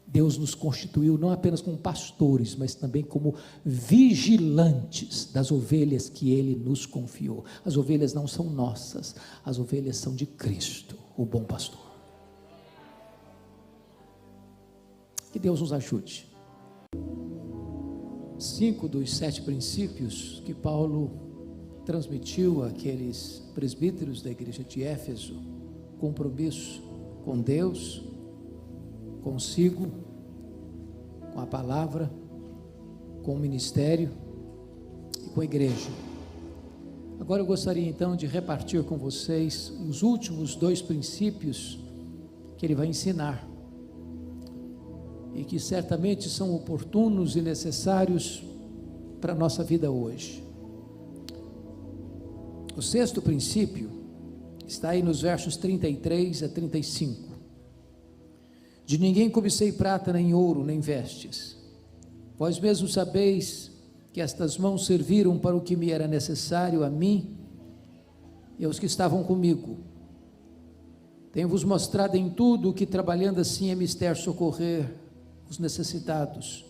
Deus nos constituiu não apenas como pastores, mas também como vigilantes das ovelhas que Ele nos confiou. As ovelhas não são nossas, as ovelhas são de Cristo, o bom pastor. Que Deus nos ajude. 5 dos 7 princípios que Paulo transmitiu àqueles presbíteros da igreja de Éfeso: compromisso com Deus, consigo, com a palavra, com o ministério e com a igreja. Agora eu gostaria então de repartir com vocês os últimos 2 princípios que ele vai ensinar, e que certamente são oportunos e necessários para a nossa vida hoje. O 6º princípio está aí nos versos 33 a 35. De ninguém cobicei prata, nem ouro, nem vestes. Vós mesmos sabeis que estas mãos serviram para o que me era necessário a mim e aos que estavam comigo. Tenho-vos mostrado em tudo que, trabalhando assim, é mister socorrer os necessitados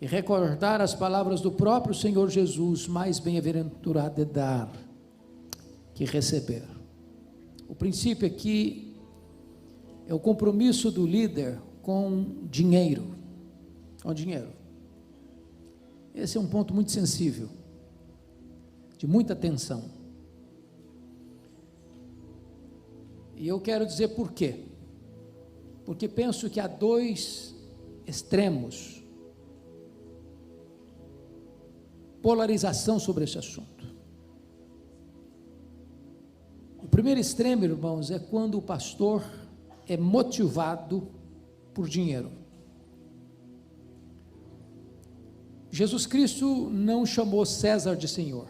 e recordar as palavras do próprio Senhor Jesus: mais bem-aventurado é dar que receber. O princípio aqui é o compromisso do líder com dinheiro. Com dinheiro. Esse é um ponto muito sensível, de muita atenção. E eu quero dizer por quê. Porque penso que há 2 extremos, polarização sobre esse assunto. O primeiro extremo, irmãos, é quando o pastor é motivado por dinheiro. Jesus Cristo não chamou César de Senhor.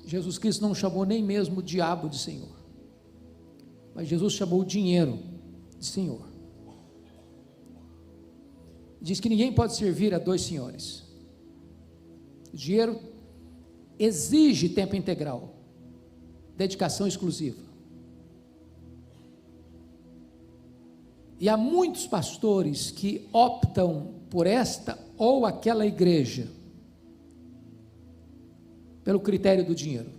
Jesus Cristo não chamou nem mesmo o diabo de Senhor. Mas Jesus chamou o dinheiro de Senhor. Diz que ninguém pode servir a dois senhores. O dinheiro exige tempo integral, dedicação exclusiva. E há muitos pastores que optam por esta ou aquela igreja, pelo critério do dinheiro.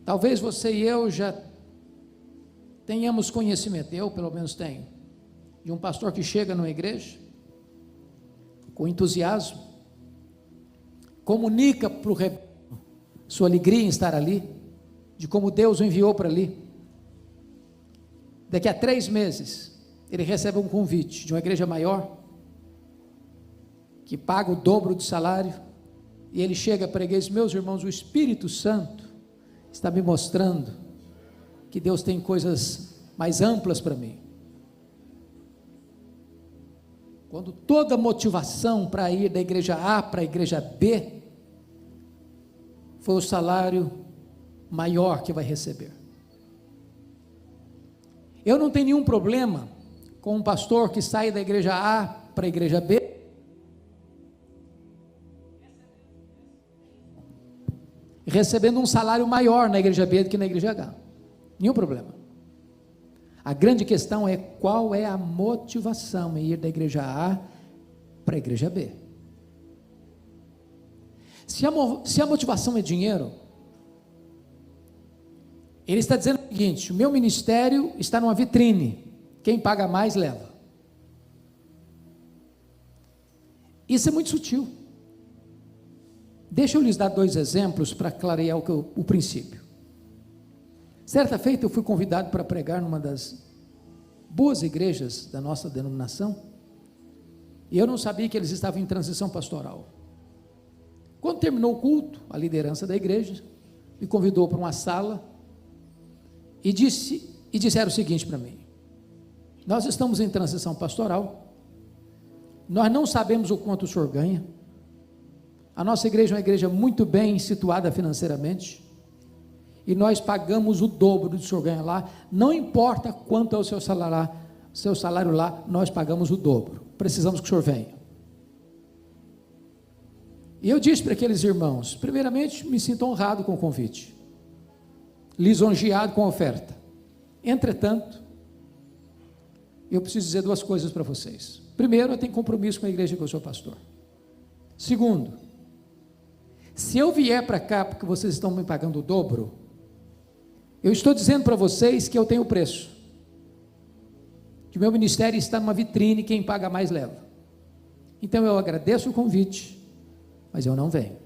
Talvez você e eu já tenhamos conhecimento, eu pelo menos tenho, de um pastor que chega numa igreja, com entusiasmo, comunica para o rebanho sua alegria em estar ali, de como Deus o enviou para ali. Daqui a 3 meses, ele recebe um convite de uma igreja maior, que paga o dobro do salário, e ele chega para a igreja e diz: meus irmãos, o Espírito Santo está me mostrando que Deus tem coisas mais amplas para mim. Quando toda motivação para ir da igreja A para a igreja B, foi o salário maior que vai receber. Eu não tenho nenhum problema com um pastor que sai da igreja A para a igreja B, recebendo um salário maior na igreja B do que na igreja H. Nenhum problema. A grande questão é qual é a motivação em ir da igreja A para a igreja B. Se a motivação é dinheiro, ele está dizendo o seguinte: o meu ministério está numa vitrine, quem paga mais leva. Isso é muito sutil. Deixa eu lhes dar 2 exemplos para clarear o princípio. Certa feita eu fui convidado para pregar numa das boas igrejas da nossa denominação, e eu não sabia que eles estavam em transição pastoral. Quando terminou o culto, a liderança da igreja me convidou para uma sala e disseram o seguinte para mim: nós estamos em transição pastoral, nós não sabemos o quanto o senhor ganha, a nossa igreja é uma igreja muito bem situada financeiramente, e nós pagamos o dobro do que o senhor ganha lá, não importa quanto é o seu salário lá, nós pagamos o dobro, precisamos que o senhor venha. E eu disse para aqueles irmãos: primeiramente, me sinto honrado com o convite, lisonjeado com a oferta. Entretanto, eu preciso dizer 2 coisas para vocês. Primeiro, eu tenho compromisso com a igreja que eu sou pastor. Segundo, se eu vier para cá porque vocês estão me pagando o dobro, eu estou dizendo para vocês que eu tenho preço, que o meu ministério está numa vitrine, quem paga mais leva. Então eu agradeço o convite, mas eu não venho.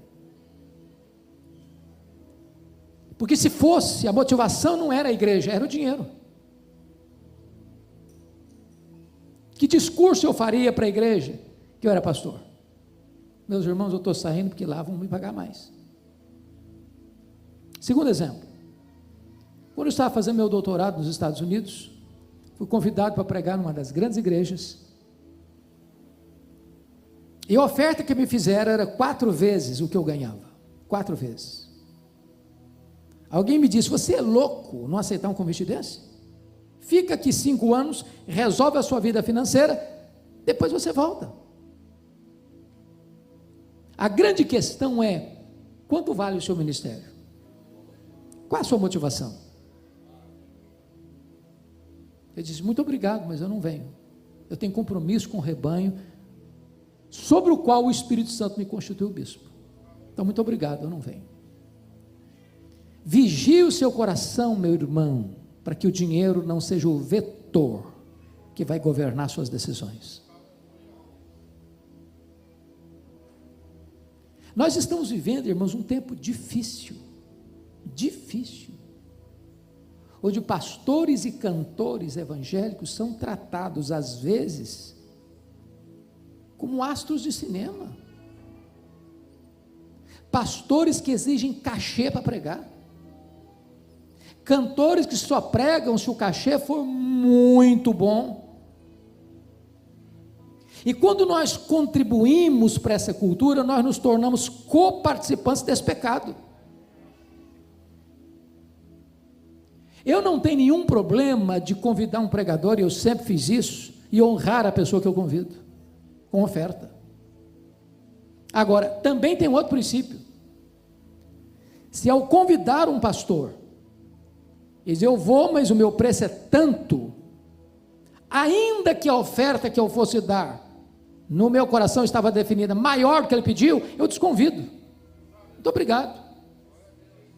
Porque se fosse, a motivação não era a igreja, era o dinheiro. Que discurso eu faria para a igreja que eu era pastor? Meus irmãos, eu estou saindo porque lá vão me pagar mais. Segundo exemplo, quando eu estava fazendo meu doutorado nos Estados Unidos, fui convidado para pregar numa das grandes igrejas, e a oferta que me fizeram era 4 vezes o que eu ganhava, 4 vezes. Alguém me disse: você é louco não aceitar um convite desse? Fica aqui 5 anos, resolve a sua vida financeira, depois você volta. A grande questão é: quanto vale o seu ministério? Qual a sua motivação? Ele disse: muito obrigado, mas eu não venho. Eu tenho compromisso com o rebanho, sobre o qual o Espírito Santo me constituiu bispo. Então, muito obrigado, eu não venho. Vigie o seu coração, meu irmão, para que o dinheiro não seja o vetor que vai governar suas decisões. Nós estamos vivendo, irmãos, um tempo difícil, onde pastores e cantores evangélicos são tratados, às vezes, como astros de cinema. Pastores que exigem cachê para pregar. Cantores que só pregam se o cachê for muito bom. E quando nós contribuímos para essa cultura, nós nos tornamos coparticipantes desse pecado. Eu não tenho nenhum problema de convidar um pregador, e eu sempre fiz isso, e honrar a pessoa que eu convido, com oferta. Agora, também tem outro princípio. Se ao convidar um pastor, diz, eu vou, mas o meu preço é tanto, ainda que a oferta que eu fosse dar, no meu coração estava definida maior do que ele pediu, eu desconvido. Muito obrigado.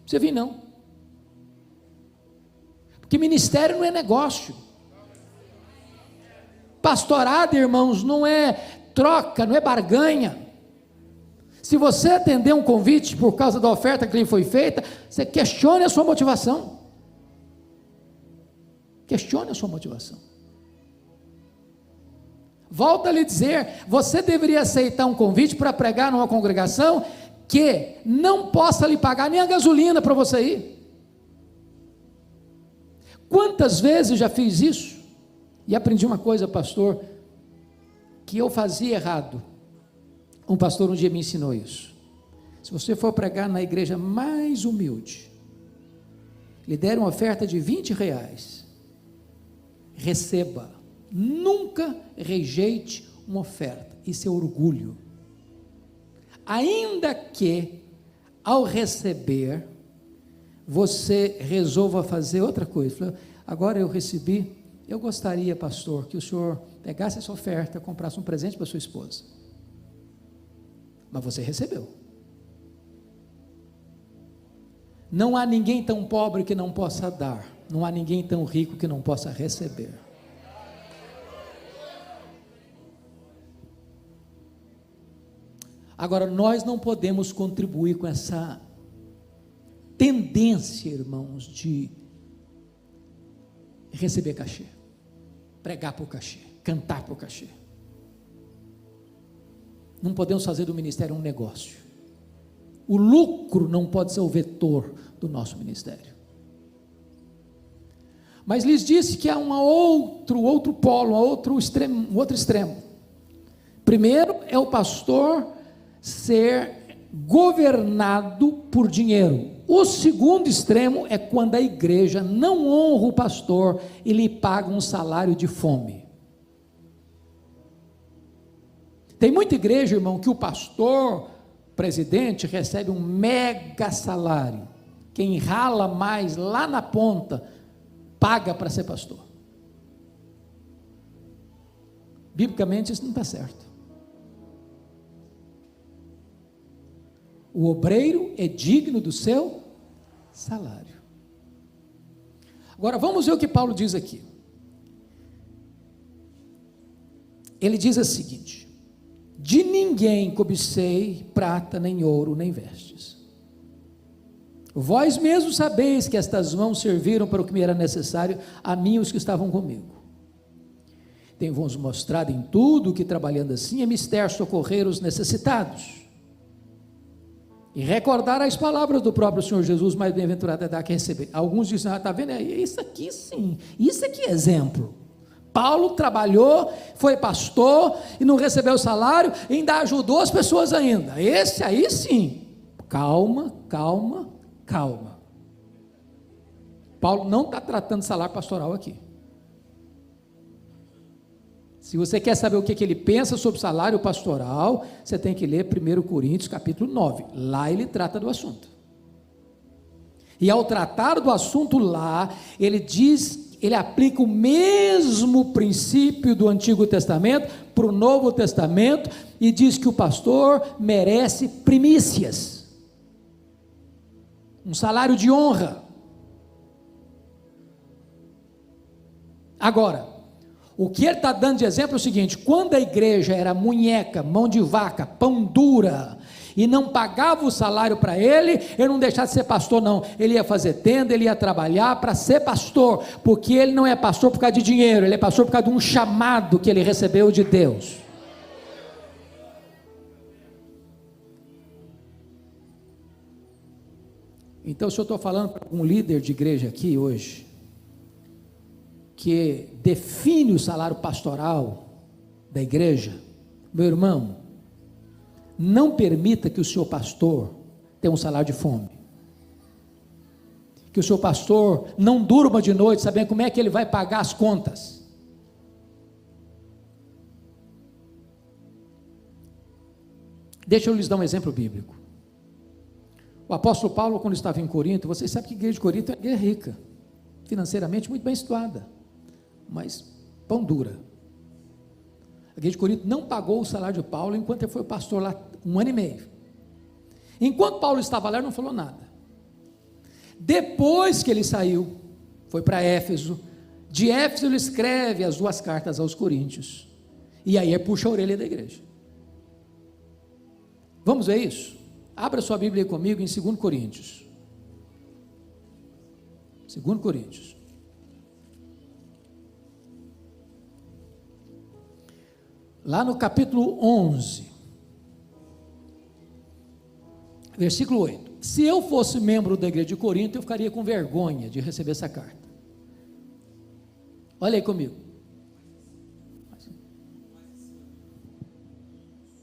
Você vem não. Porque ministério não é negócio. Pastorado, irmãos, não é troca, não é barganha. Se você atender um convite por causa da oferta que lhe foi feita, você questione a sua motivação. Questione a sua motivação. Volto a lhe dizer, você deveria aceitar um convite para pregar numa congregação que não possa lhe pagar nem a gasolina para você ir. Quantas vezes já fiz isso? E aprendi uma coisa, pastor, que eu fazia errado. Um pastor um dia me ensinou isso. Se você for pregar na igreja mais humilde, lhe der uma oferta de R$20, receba, nunca rejeite uma oferta, isso é orgulho. Ainda que, ao receber, você resolva fazer outra coisa. Agora eu recebi, eu gostaria, pastor, que o senhor pegasse essa oferta, comprasse um presente para sua esposa. Mas você recebeu. Não há ninguém tão pobre que não possa dar, não há ninguém tão rico que não possa receber. Agora, nós não podemos contribuir com essa tendência, irmãos, de receber cachê, pregar por cachê, cantar por cachê. Não podemos fazer do ministério um negócio. O lucro não pode ser o vetor do nosso ministério. Mas lhes disse que há outro polo, outro extremo. Primeiro é o pastor ser governado por dinheiro. O segundo extremo é quando a igreja não honra o pastor e lhe paga um salário de fome. Tem muita igreja, irmão, que o pastor, presidente, recebe um mega salário. Quem rala mais lá na ponta, paga para ser pastor. Biblicamente isso não está certo. O obreiro é digno do seu salário. Agora vamos ver o que Paulo diz aqui. Ele diz o seguinte: de ninguém cobicei prata, nem ouro, nem vestes. Vós mesmos sabeis que estas mãos serviram para o que me era necessário, a mim e os que estavam comigo. Tenho-vos mostrado em tudo que, trabalhando assim, é mister socorrer os necessitados, e recordar as palavras do próprio Senhor Jesus, mais bem-aventurado é dar que receber. Alguns dizem, está vendo, isso aqui sim, isso aqui é exemplo. Paulo trabalhou, foi pastor, e não recebeu salário, e ainda ajudou as pessoas ainda. Esse aí sim, calma. Paulo não está tratando de salário pastoral aqui. Se você quer saber o que ele pensa sobre salário pastoral, você tem que ler 1 Coríntios capítulo 9, lá ele trata do assunto, e ao tratar do assunto lá, ele aplica o mesmo princípio do Antigo Testamento para o Novo Testamento, e diz que o pastor merece primícias, um salário de honra. Agora, o que ele está dando de exemplo é o seguinte: quando a igreja era munheca, mão de vaca, pão dura, e não pagava o salário para ele não deixava de ser pastor não, ele ia fazer tenda, ele ia trabalhar para ser pastor, porque ele não é pastor por causa de dinheiro, ele é pastor por causa de um chamado que ele recebeu de Deus. Então, se eu estou falando para um líder de igreja aqui hoje, que define o salário pastoral da igreja, Meu irmão, não permita que o seu pastor tenha um salário de fome. Que o seu pastor não durma de noite sabendo como é que ele vai pagar as contas. Deixa eu lhes dar um exemplo bíblico. O apóstolo Paulo, quando estava em Corinto, vocês sabem que a igreja de Corinto é uma igreja rica, financeiramente muito bem situada, mas pão dura. A igreja de Corinto não pagou o salário de Paulo enquanto ele foi pastor lá 1 ano e meio. Enquanto Paulo estava lá, ele não falou nada. Depois que ele saiu, foi para Éfeso. De Éfeso ele escreve as 2 cartas aos Coríntios. E aí ele puxa a orelha da igreja. Vamos ver isso? Abra sua Bíblia aí comigo em 2 Coríntios. 2 Coríntios. Lá no capítulo 11, versículo 8. Se eu fosse membro da igreja de Corinto, eu ficaria com vergonha de receber essa carta. Olha aí comigo.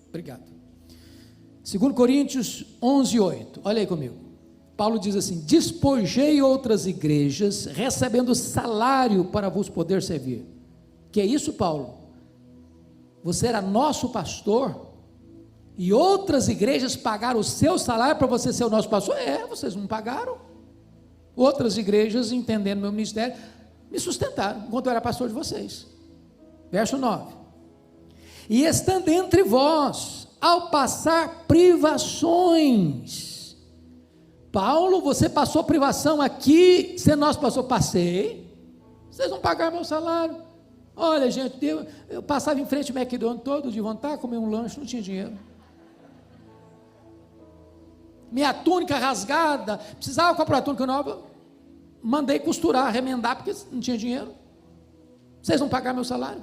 Obrigado. 2 Coríntios 11, 8. Olha aí comigo. Paulo diz assim: despojei outras igrejas, recebendo salário para vos poder servir. Que é isso, Paulo? Você era nosso pastor, e outras igrejas pagaram o seu salário para você ser o nosso pastor? Vocês não pagaram. Outras igrejas, entendendo meu ministério, me sustentaram, enquanto eu era pastor de vocês. Verso 9. E estando entre vós, ao passar privações. Paulo, você passou privação aqui, sendo nosso pastor? Passei. Vocês não pagaram meu salário. Olha, gente, eu passava em frente ao McDonald's todo de vontade, comer um lanche, não tinha dinheiro. Minha túnica rasgada, precisava comprar uma túnica nova, mandei costurar, remendar, porque não tinha dinheiro. Vocês não pagaram meu salário?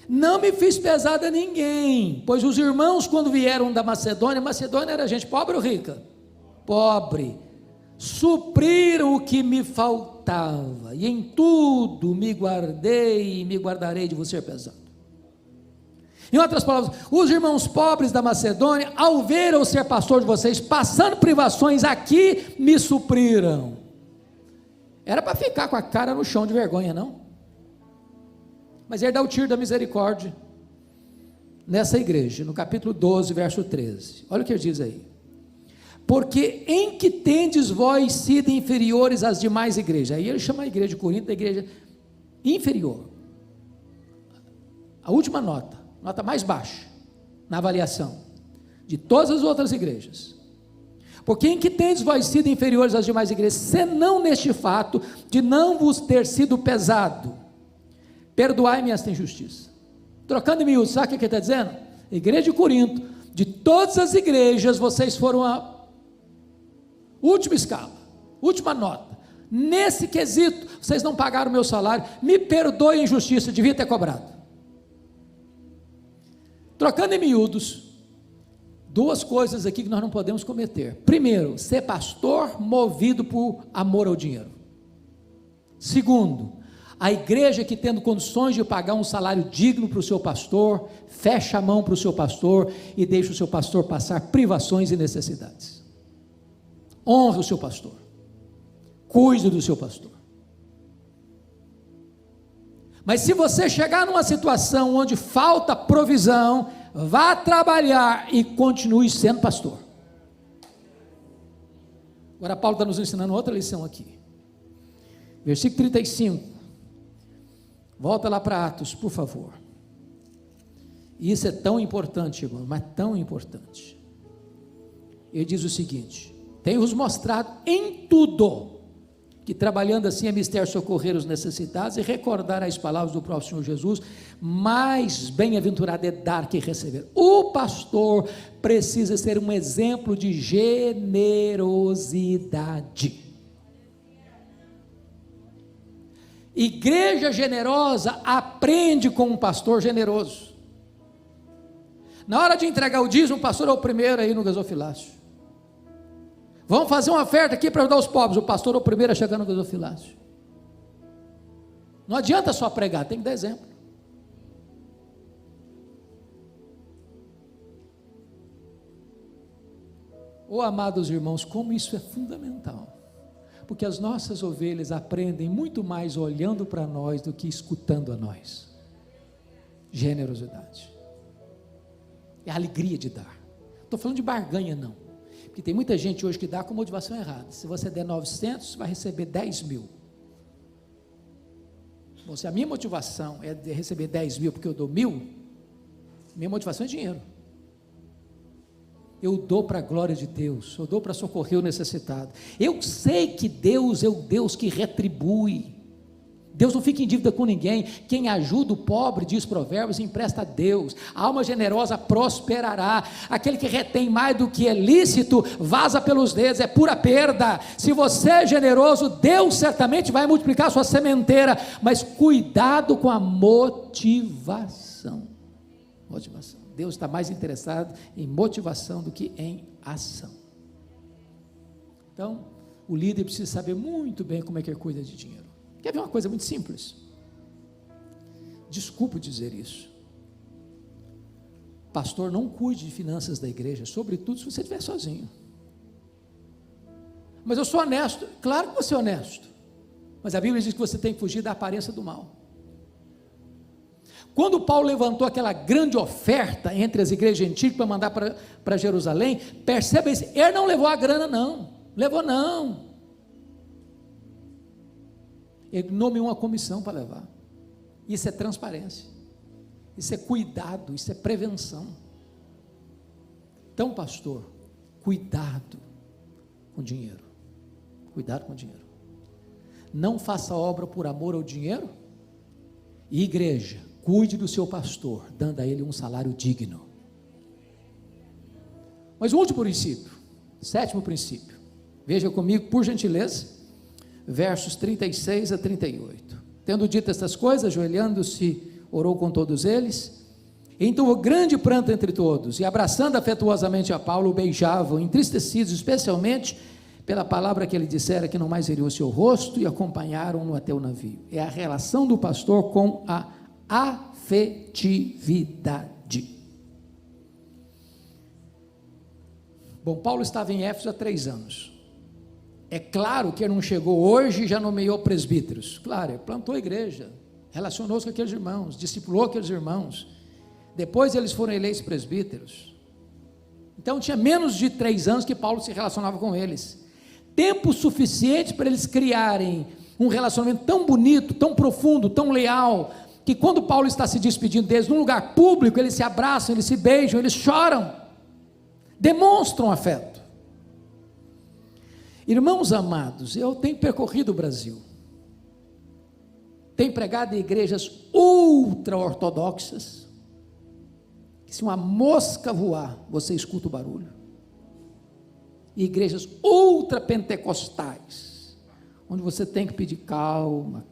Não me fiz pesado a ninguém, pois os irmãos, quando vieram da Macedônia, Macedônia era gente pobre ou rica? Pobre. Supriram o que me faltava, e em tudo me guardei e me guardarei de você pesado. Em outras palavras, os irmãos pobres da Macedônia, ao ver eu ser pastor de vocês, passando privações aqui, me supriram. Era para ficar com a cara no chão de vergonha, não? Mas ele dá o tiro da misericórdia nessa igreja, no capítulo 12, verso 13. Olha o que ele diz aí. Porque em que tendes vós sido inferiores às demais igrejas? Aí ele chama a igreja de Corinto da igreja inferior. A última nota mais baixa na avaliação de todas as outras igrejas. Porque em que tendes vós sido inferiores às demais igrejas, senão neste fato de não vos ter sido pesado? Perdoai-me esta injustiça. Trocando em miúdos, sabe o que ele está dizendo? Igreja de Corinto, de todas as igrejas, vocês foram a última escala, última nota. Nesse quesito, vocês não pagaram o meu salário, me perdoe a injustiça, devia ter cobrado. Trocando em miúdos, 2 coisas aqui que nós não podemos cometer. Primeiro, ser pastor movido por amor ao dinheiro. Segundo, a igreja que tendo condições de pagar um salário digno para o seu pastor, fecha a mão para o seu pastor e deixa o seu pastor passar privações e necessidades. Honre o seu pastor, cuide do seu pastor. Mas se você chegar numa situação onde falta provisão, vá trabalhar e continue sendo pastor. Agora Paulo está nos ensinando outra lição aqui. Versículo 35. Volta lá para Atos, por favor. E isso é tão importante, irmão, mas tão importante. Ele diz o seguinte: tenho-vos mostrado em tudo, que trabalhando assim é mister socorrer os necessitados e recordar as palavras do próprio Senhor Jesus, mais bem-aventurado é dar que receber. O pastor precisa ser um exemplo de generosidade. Igreja generosa aprende com um pastor generoso. Na hora de entregar o dízimo, o pastor é o primeiro aí no gasofilácio. Vamos fazer uma oferta aqui para ajudar os pobres, o pastor é o primeiro a chegar no gasofilácio. Não adianta só pregar, tem que dar exemplo. Oh, amados irmãos, como isso é fundamental, porque as nossas ovelhas aprendem muito mais olhando para nós do que escutando a nós. Generosidade é a alegria de dar. Não estou falando de barganha não, porque tem muita gente hoje que dá com motivação errada. Se você der 900, vai receber 10 mil. Bom, se a minha motivação é de receber 10 mil porque eu dou 1.000, minha motivação é dinheiro. Eu dou para a glória de Deus, eu dou para socorrer o necessitado. Eu sei que Deus é o Deus que retribui. Deus não fica em dívida com ninguém. Quem ajuda o pobre, diz Provérbios, empresta a Deus. A alma generosa prosperará. Aquele que retém mais do que é lícito, vaza pelos dedos, é pura perda. Se você é generoso, Deus certamente vai multiplicar a sua sementeira, mas cuidado com a motivação. Deus está mais interessado em motivação do que em ação. Então, o líder precisa saber muito bem como é que ele cuida de dinheiro. Quer ver uma coisa muito simples? Desculpe dizer isso. Pastor, não cuide de finanças da igreja, sobretudo se você estiver sozinho. Mas eu sou honesto. Claro que você é honesto, mas a Bíblia diz que você tem que fugir da aparência do mal. Quando Paulo levantou aquela grande oferta entre as igrejas gentis para mandar para Jerusalém, perceba isso, ele não levou a grana não, ele nomeou uma comissão para levar. Isso é transparência, isso é cuidado, isso é prevenção. Então, pastor, cuidado com dinheiro, não faça obra por amor ao dinheiro. E igreja, cuide do seu pastor, dando a ele um salário digno. Mas o último princípio, 7º princípio, veja comigo, por gentileza, versos 36 a 38. Tendo dito estas coisas, ajoelhando-se, orou com todos eles. Então o grande pranto entre todos, e abraçando afetuosamente a Paulo, o beijavam, entristecidos especialmente pela palavra que ele dissera, que não mais veria o seu rosto, e acompanharam-no até o navio. É a relação do pastor com a afetividade. Bom, Paulo estava em Éfeso há 3 anos. É claro que ele não chegou hoje e já nomeou presbíteros. Claro, ele plantou a igreja, relacionou-se com aqueles irmãos, discipulou aqueles irmãos. Depois eles foram eleitos presbíteros. Então tinha menos de 3 anos que Paulo se relacionava com eles. Tempo suficiente para eles criarem um relacionamento tão bonito, tão profundo, tão leal, que quando Paulo está se despedindo deles, num lugar público, eles se abraçam, eles se beijam, eles choram, demonstram afeto. Irmãos amados, eu tenho percorrido o Brasil, tenho pregado em igrejas ultra-ortodoxas, que se uma mosca voar, você escuta o barulho, e igrejas ultra-pentecostais, onde você tem que pedir calma.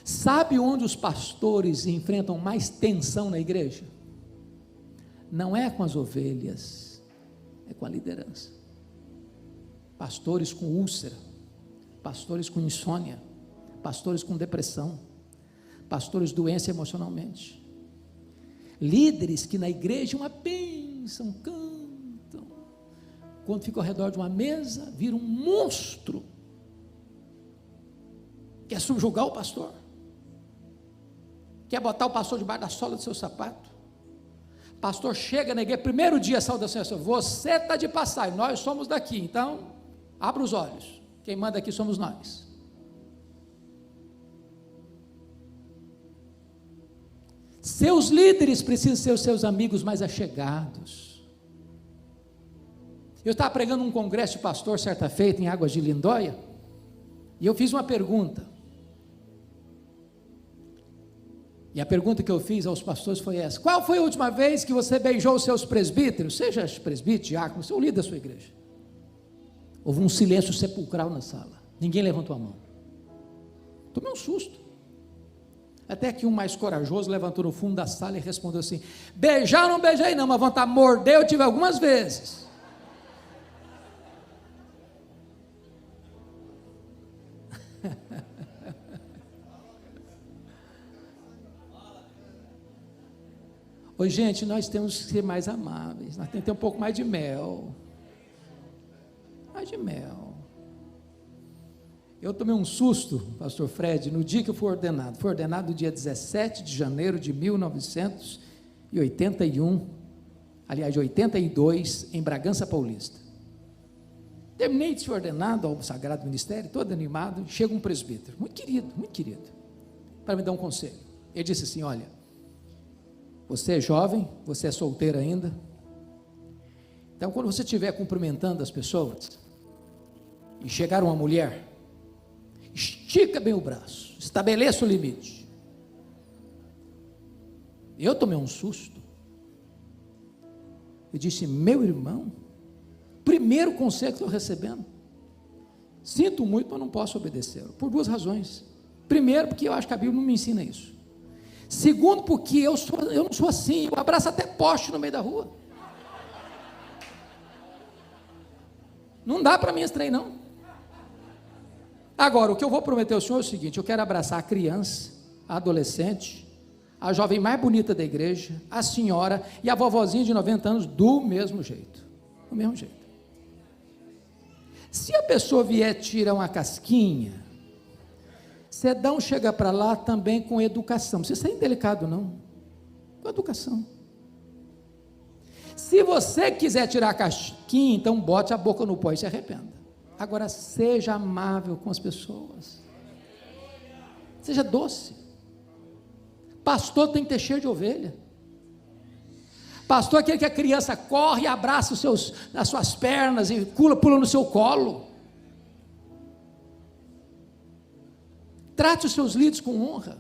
Sabe onde os pastores enfrentam mais tensão na igreja? Não é com as ovelhas, é com a liderança. Pastores com úlcera, pastores com insônia, pastores com depressão, pastores doentes emocionalmente, líderes que na igreja uma bênção, cantam, quando ficam ao redor de uma mesa, viram um monstro, quer subjugar o pastor, quer botar o pastor debaixo da sola do seu sapato. Pastor chega na igreja, primeiro dia a saudação é assim: você está de passagem, nós somos daqui, então abra os olhos, quem manda aqui somos nós. Seus líderes precisam ser os seus amigos mais achegados. Eu estava pregando um congresso de pastor certa feita em Águas de Lindóia, e eu fiz uma pergunta, e a pergunta que eu fiz aos pastores foi essa: qual foi a última vez que você beijou os seus presbíteros, seja presbítero, diácono, ou líder da sua igreja? Houve um silêncio sepulcral na sala, ninguém levantou a mão. Tomei um susto, até que um mais corajoso levantou no fundo da sala e respondeu assim: beijar não beijei não, mas vontade de morder eu tive algumas vezes. Oi, gente, nós temos que ser mais amáveis, nós temos que ter um pouco mais de mel. Mais de mel. Eu tomei um susto, pastor Fred, no dia que eu fui ordenado. Fui ordenado no dia 17 de janeiro de 1981, aliás, de 82, em Bragança Paulista. Terminei de ser ordenado ao Sagrado Ministério, todo animado, chega um presbítero, muito querido, para me dar um conselho. Ele disse assim: olha, você é jovem, você é solteiro ainda, então quando você estiver cumprimentando as pessoas, e chegar uma mulher, estica bem o braço, estabeleça o limite. Eu tomei um susto, eu disse: meu irmão, primeiro conselho que estou recebendo, sinto muito, mas não posso obedecer, por duas razões. Primeiro, porque eu acho que a Bíblia não me ensina isso. Segundo, porque eu não sou assim, eu abraço até poste no meio da rua. Não dá para mim esse trem, não. Agora, o que eu vou prometer ao senhor é o seguinte: eu quero abraçar a criança, a adolescente, a jovem mais bonita da igreja, a senhora e a vovozinha de 90 anos do mesmo jeito. Do mesmo jeito. Se a pessoa vier tirar uma casquinha, você não chega para lá também com educação. Não precisa ser indelicado, não. Com educação. Se você quiser tirar a casquinha, então bote a boca no pó e se arrependa. Agora, seja amável com as pessoas. Seja doce. Pastor tem que ter cheiro de ovelha. Pastor é aquele que a criança corre e abraça as suas pernas e pula no seu colo. Trate os seus líderes com honra.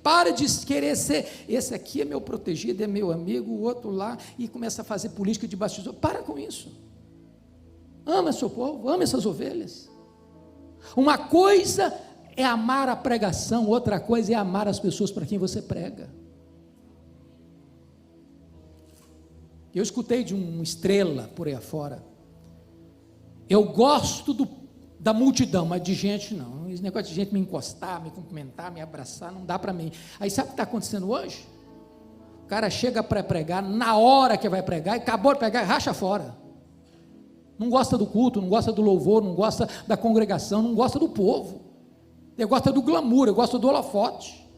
Pare de querer ser, esse aqui é meu protegido, é meu amigo, o outro lá, e começa a fazer política de bastidor. Para com isso. Ama seu povo, ama essas ovelhas. Uma coisa é amar a pregação, outra coisa é amar as pessoas para quem você prega. Eu escutei de uma estrela por aí afora: eu gosto da multidão, mas de gente não. Esse negócio de gente me encostar, me cumprimentar, me abraçar, não dá para mim. Aí sabe o que está acontecendo hoje? O cara chega para pregar, na hora que vai pregar, e acabou de pregar, racha fora. Não gosta do culto, não gosta do louvor, não gosta da congregação, não gosta do povo. Ele gosta do glamour, ele gosta do holofote.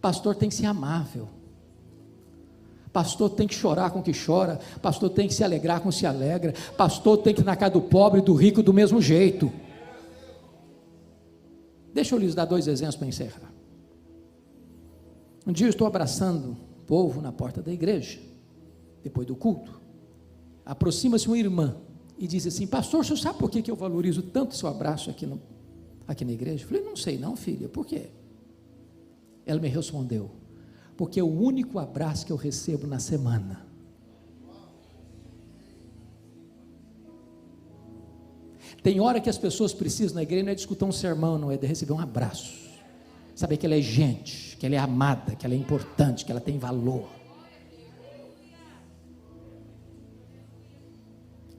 Pastor tem que ser amável. Pastor tem que chorar com o que chora. Pastor tem que se alegrar com o que se alegra. Pastor tem que ir na casa do pobre e do rico do mesmo jeito. Deixa eu lhes dar dois exemplos para encerrar. Um dia eu estou abraçando o povo na porta da igreja, depois do culto. Aproxima-se uma irmã e diz assim: pastor, o senhor sabe por que eu valorizo tanto o seu abraço aqui na igreja? Eu falei: não sei não, filha, por quê? Ela me respondeu: porque é o único abraço que eu recebo na semana. Tem hora que as pessoas precisam na igreja, não é de escutar um sermão, não é de receber um abraço, saber que ela é gente, que ela é amada, que ela é importante, que ela tem valor.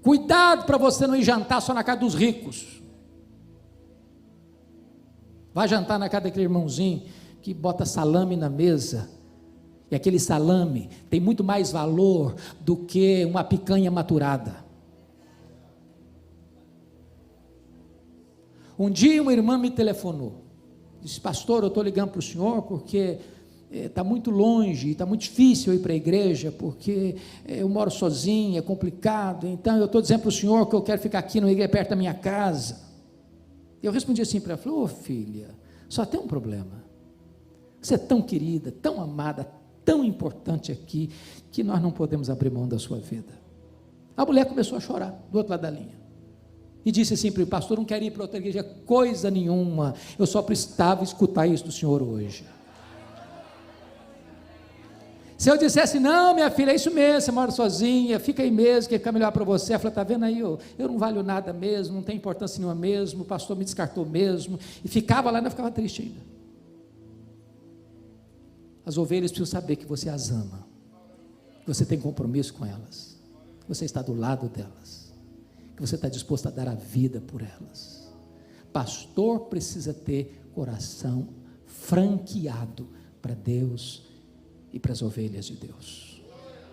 Cuidado para você não ir jantar só na casa dos ricos. Vai jantar na casa daquele irmãozinho que bota salame na mesa, e aquele salame tem muito mais valor do que uma picanha maturada. Um dia uma irmã me telefonou, disse: pastor, eu estou ligando para o senhor porque está muito longe, está muito difícil eu ir para a igreja, porque eu moro sozinha, é complicado, então eu estou dizendo para o senhor que eu quero ficar aqui na igreja perto da minha casa. Eu respondi assim para ela, falei: ô filha, só tem um problema, você é tão querida, tão amada, tão importante aqui, que nós não podemos abrir mão da sua vida. A mulher começou a chorar, do outro lado da linha, e disse assim para o pastor: não quero ir para outra igreja coisa nenhuma, eu só precisava escutar isso do senhor hoje. Se eu dissesse: não, minha filha, é isso mesmo, você mora sozinha, fica aí mesmo, que fica melhor para você. Ela falou: está vendo aí, eu não valho nada mesmo, não tem importância nenhuma mesmo, o pastor me descartou mesmo, e ficava lá e não ficava triste ainda. As ovelhas precisam saber que você as ama, que você tem compromisso com elas, que você está do lado delas, que você está disposto a dar a vida por elas. Pastor precisa ter coração franqueado para Deus e para as ovelhas de Deus.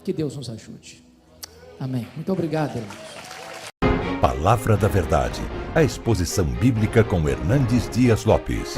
Que Deus nos ajude. Amém. Muito obrigado, irmãos. Palavra da Verdade, a exposição bíblica com Hernandes Dias Lopes.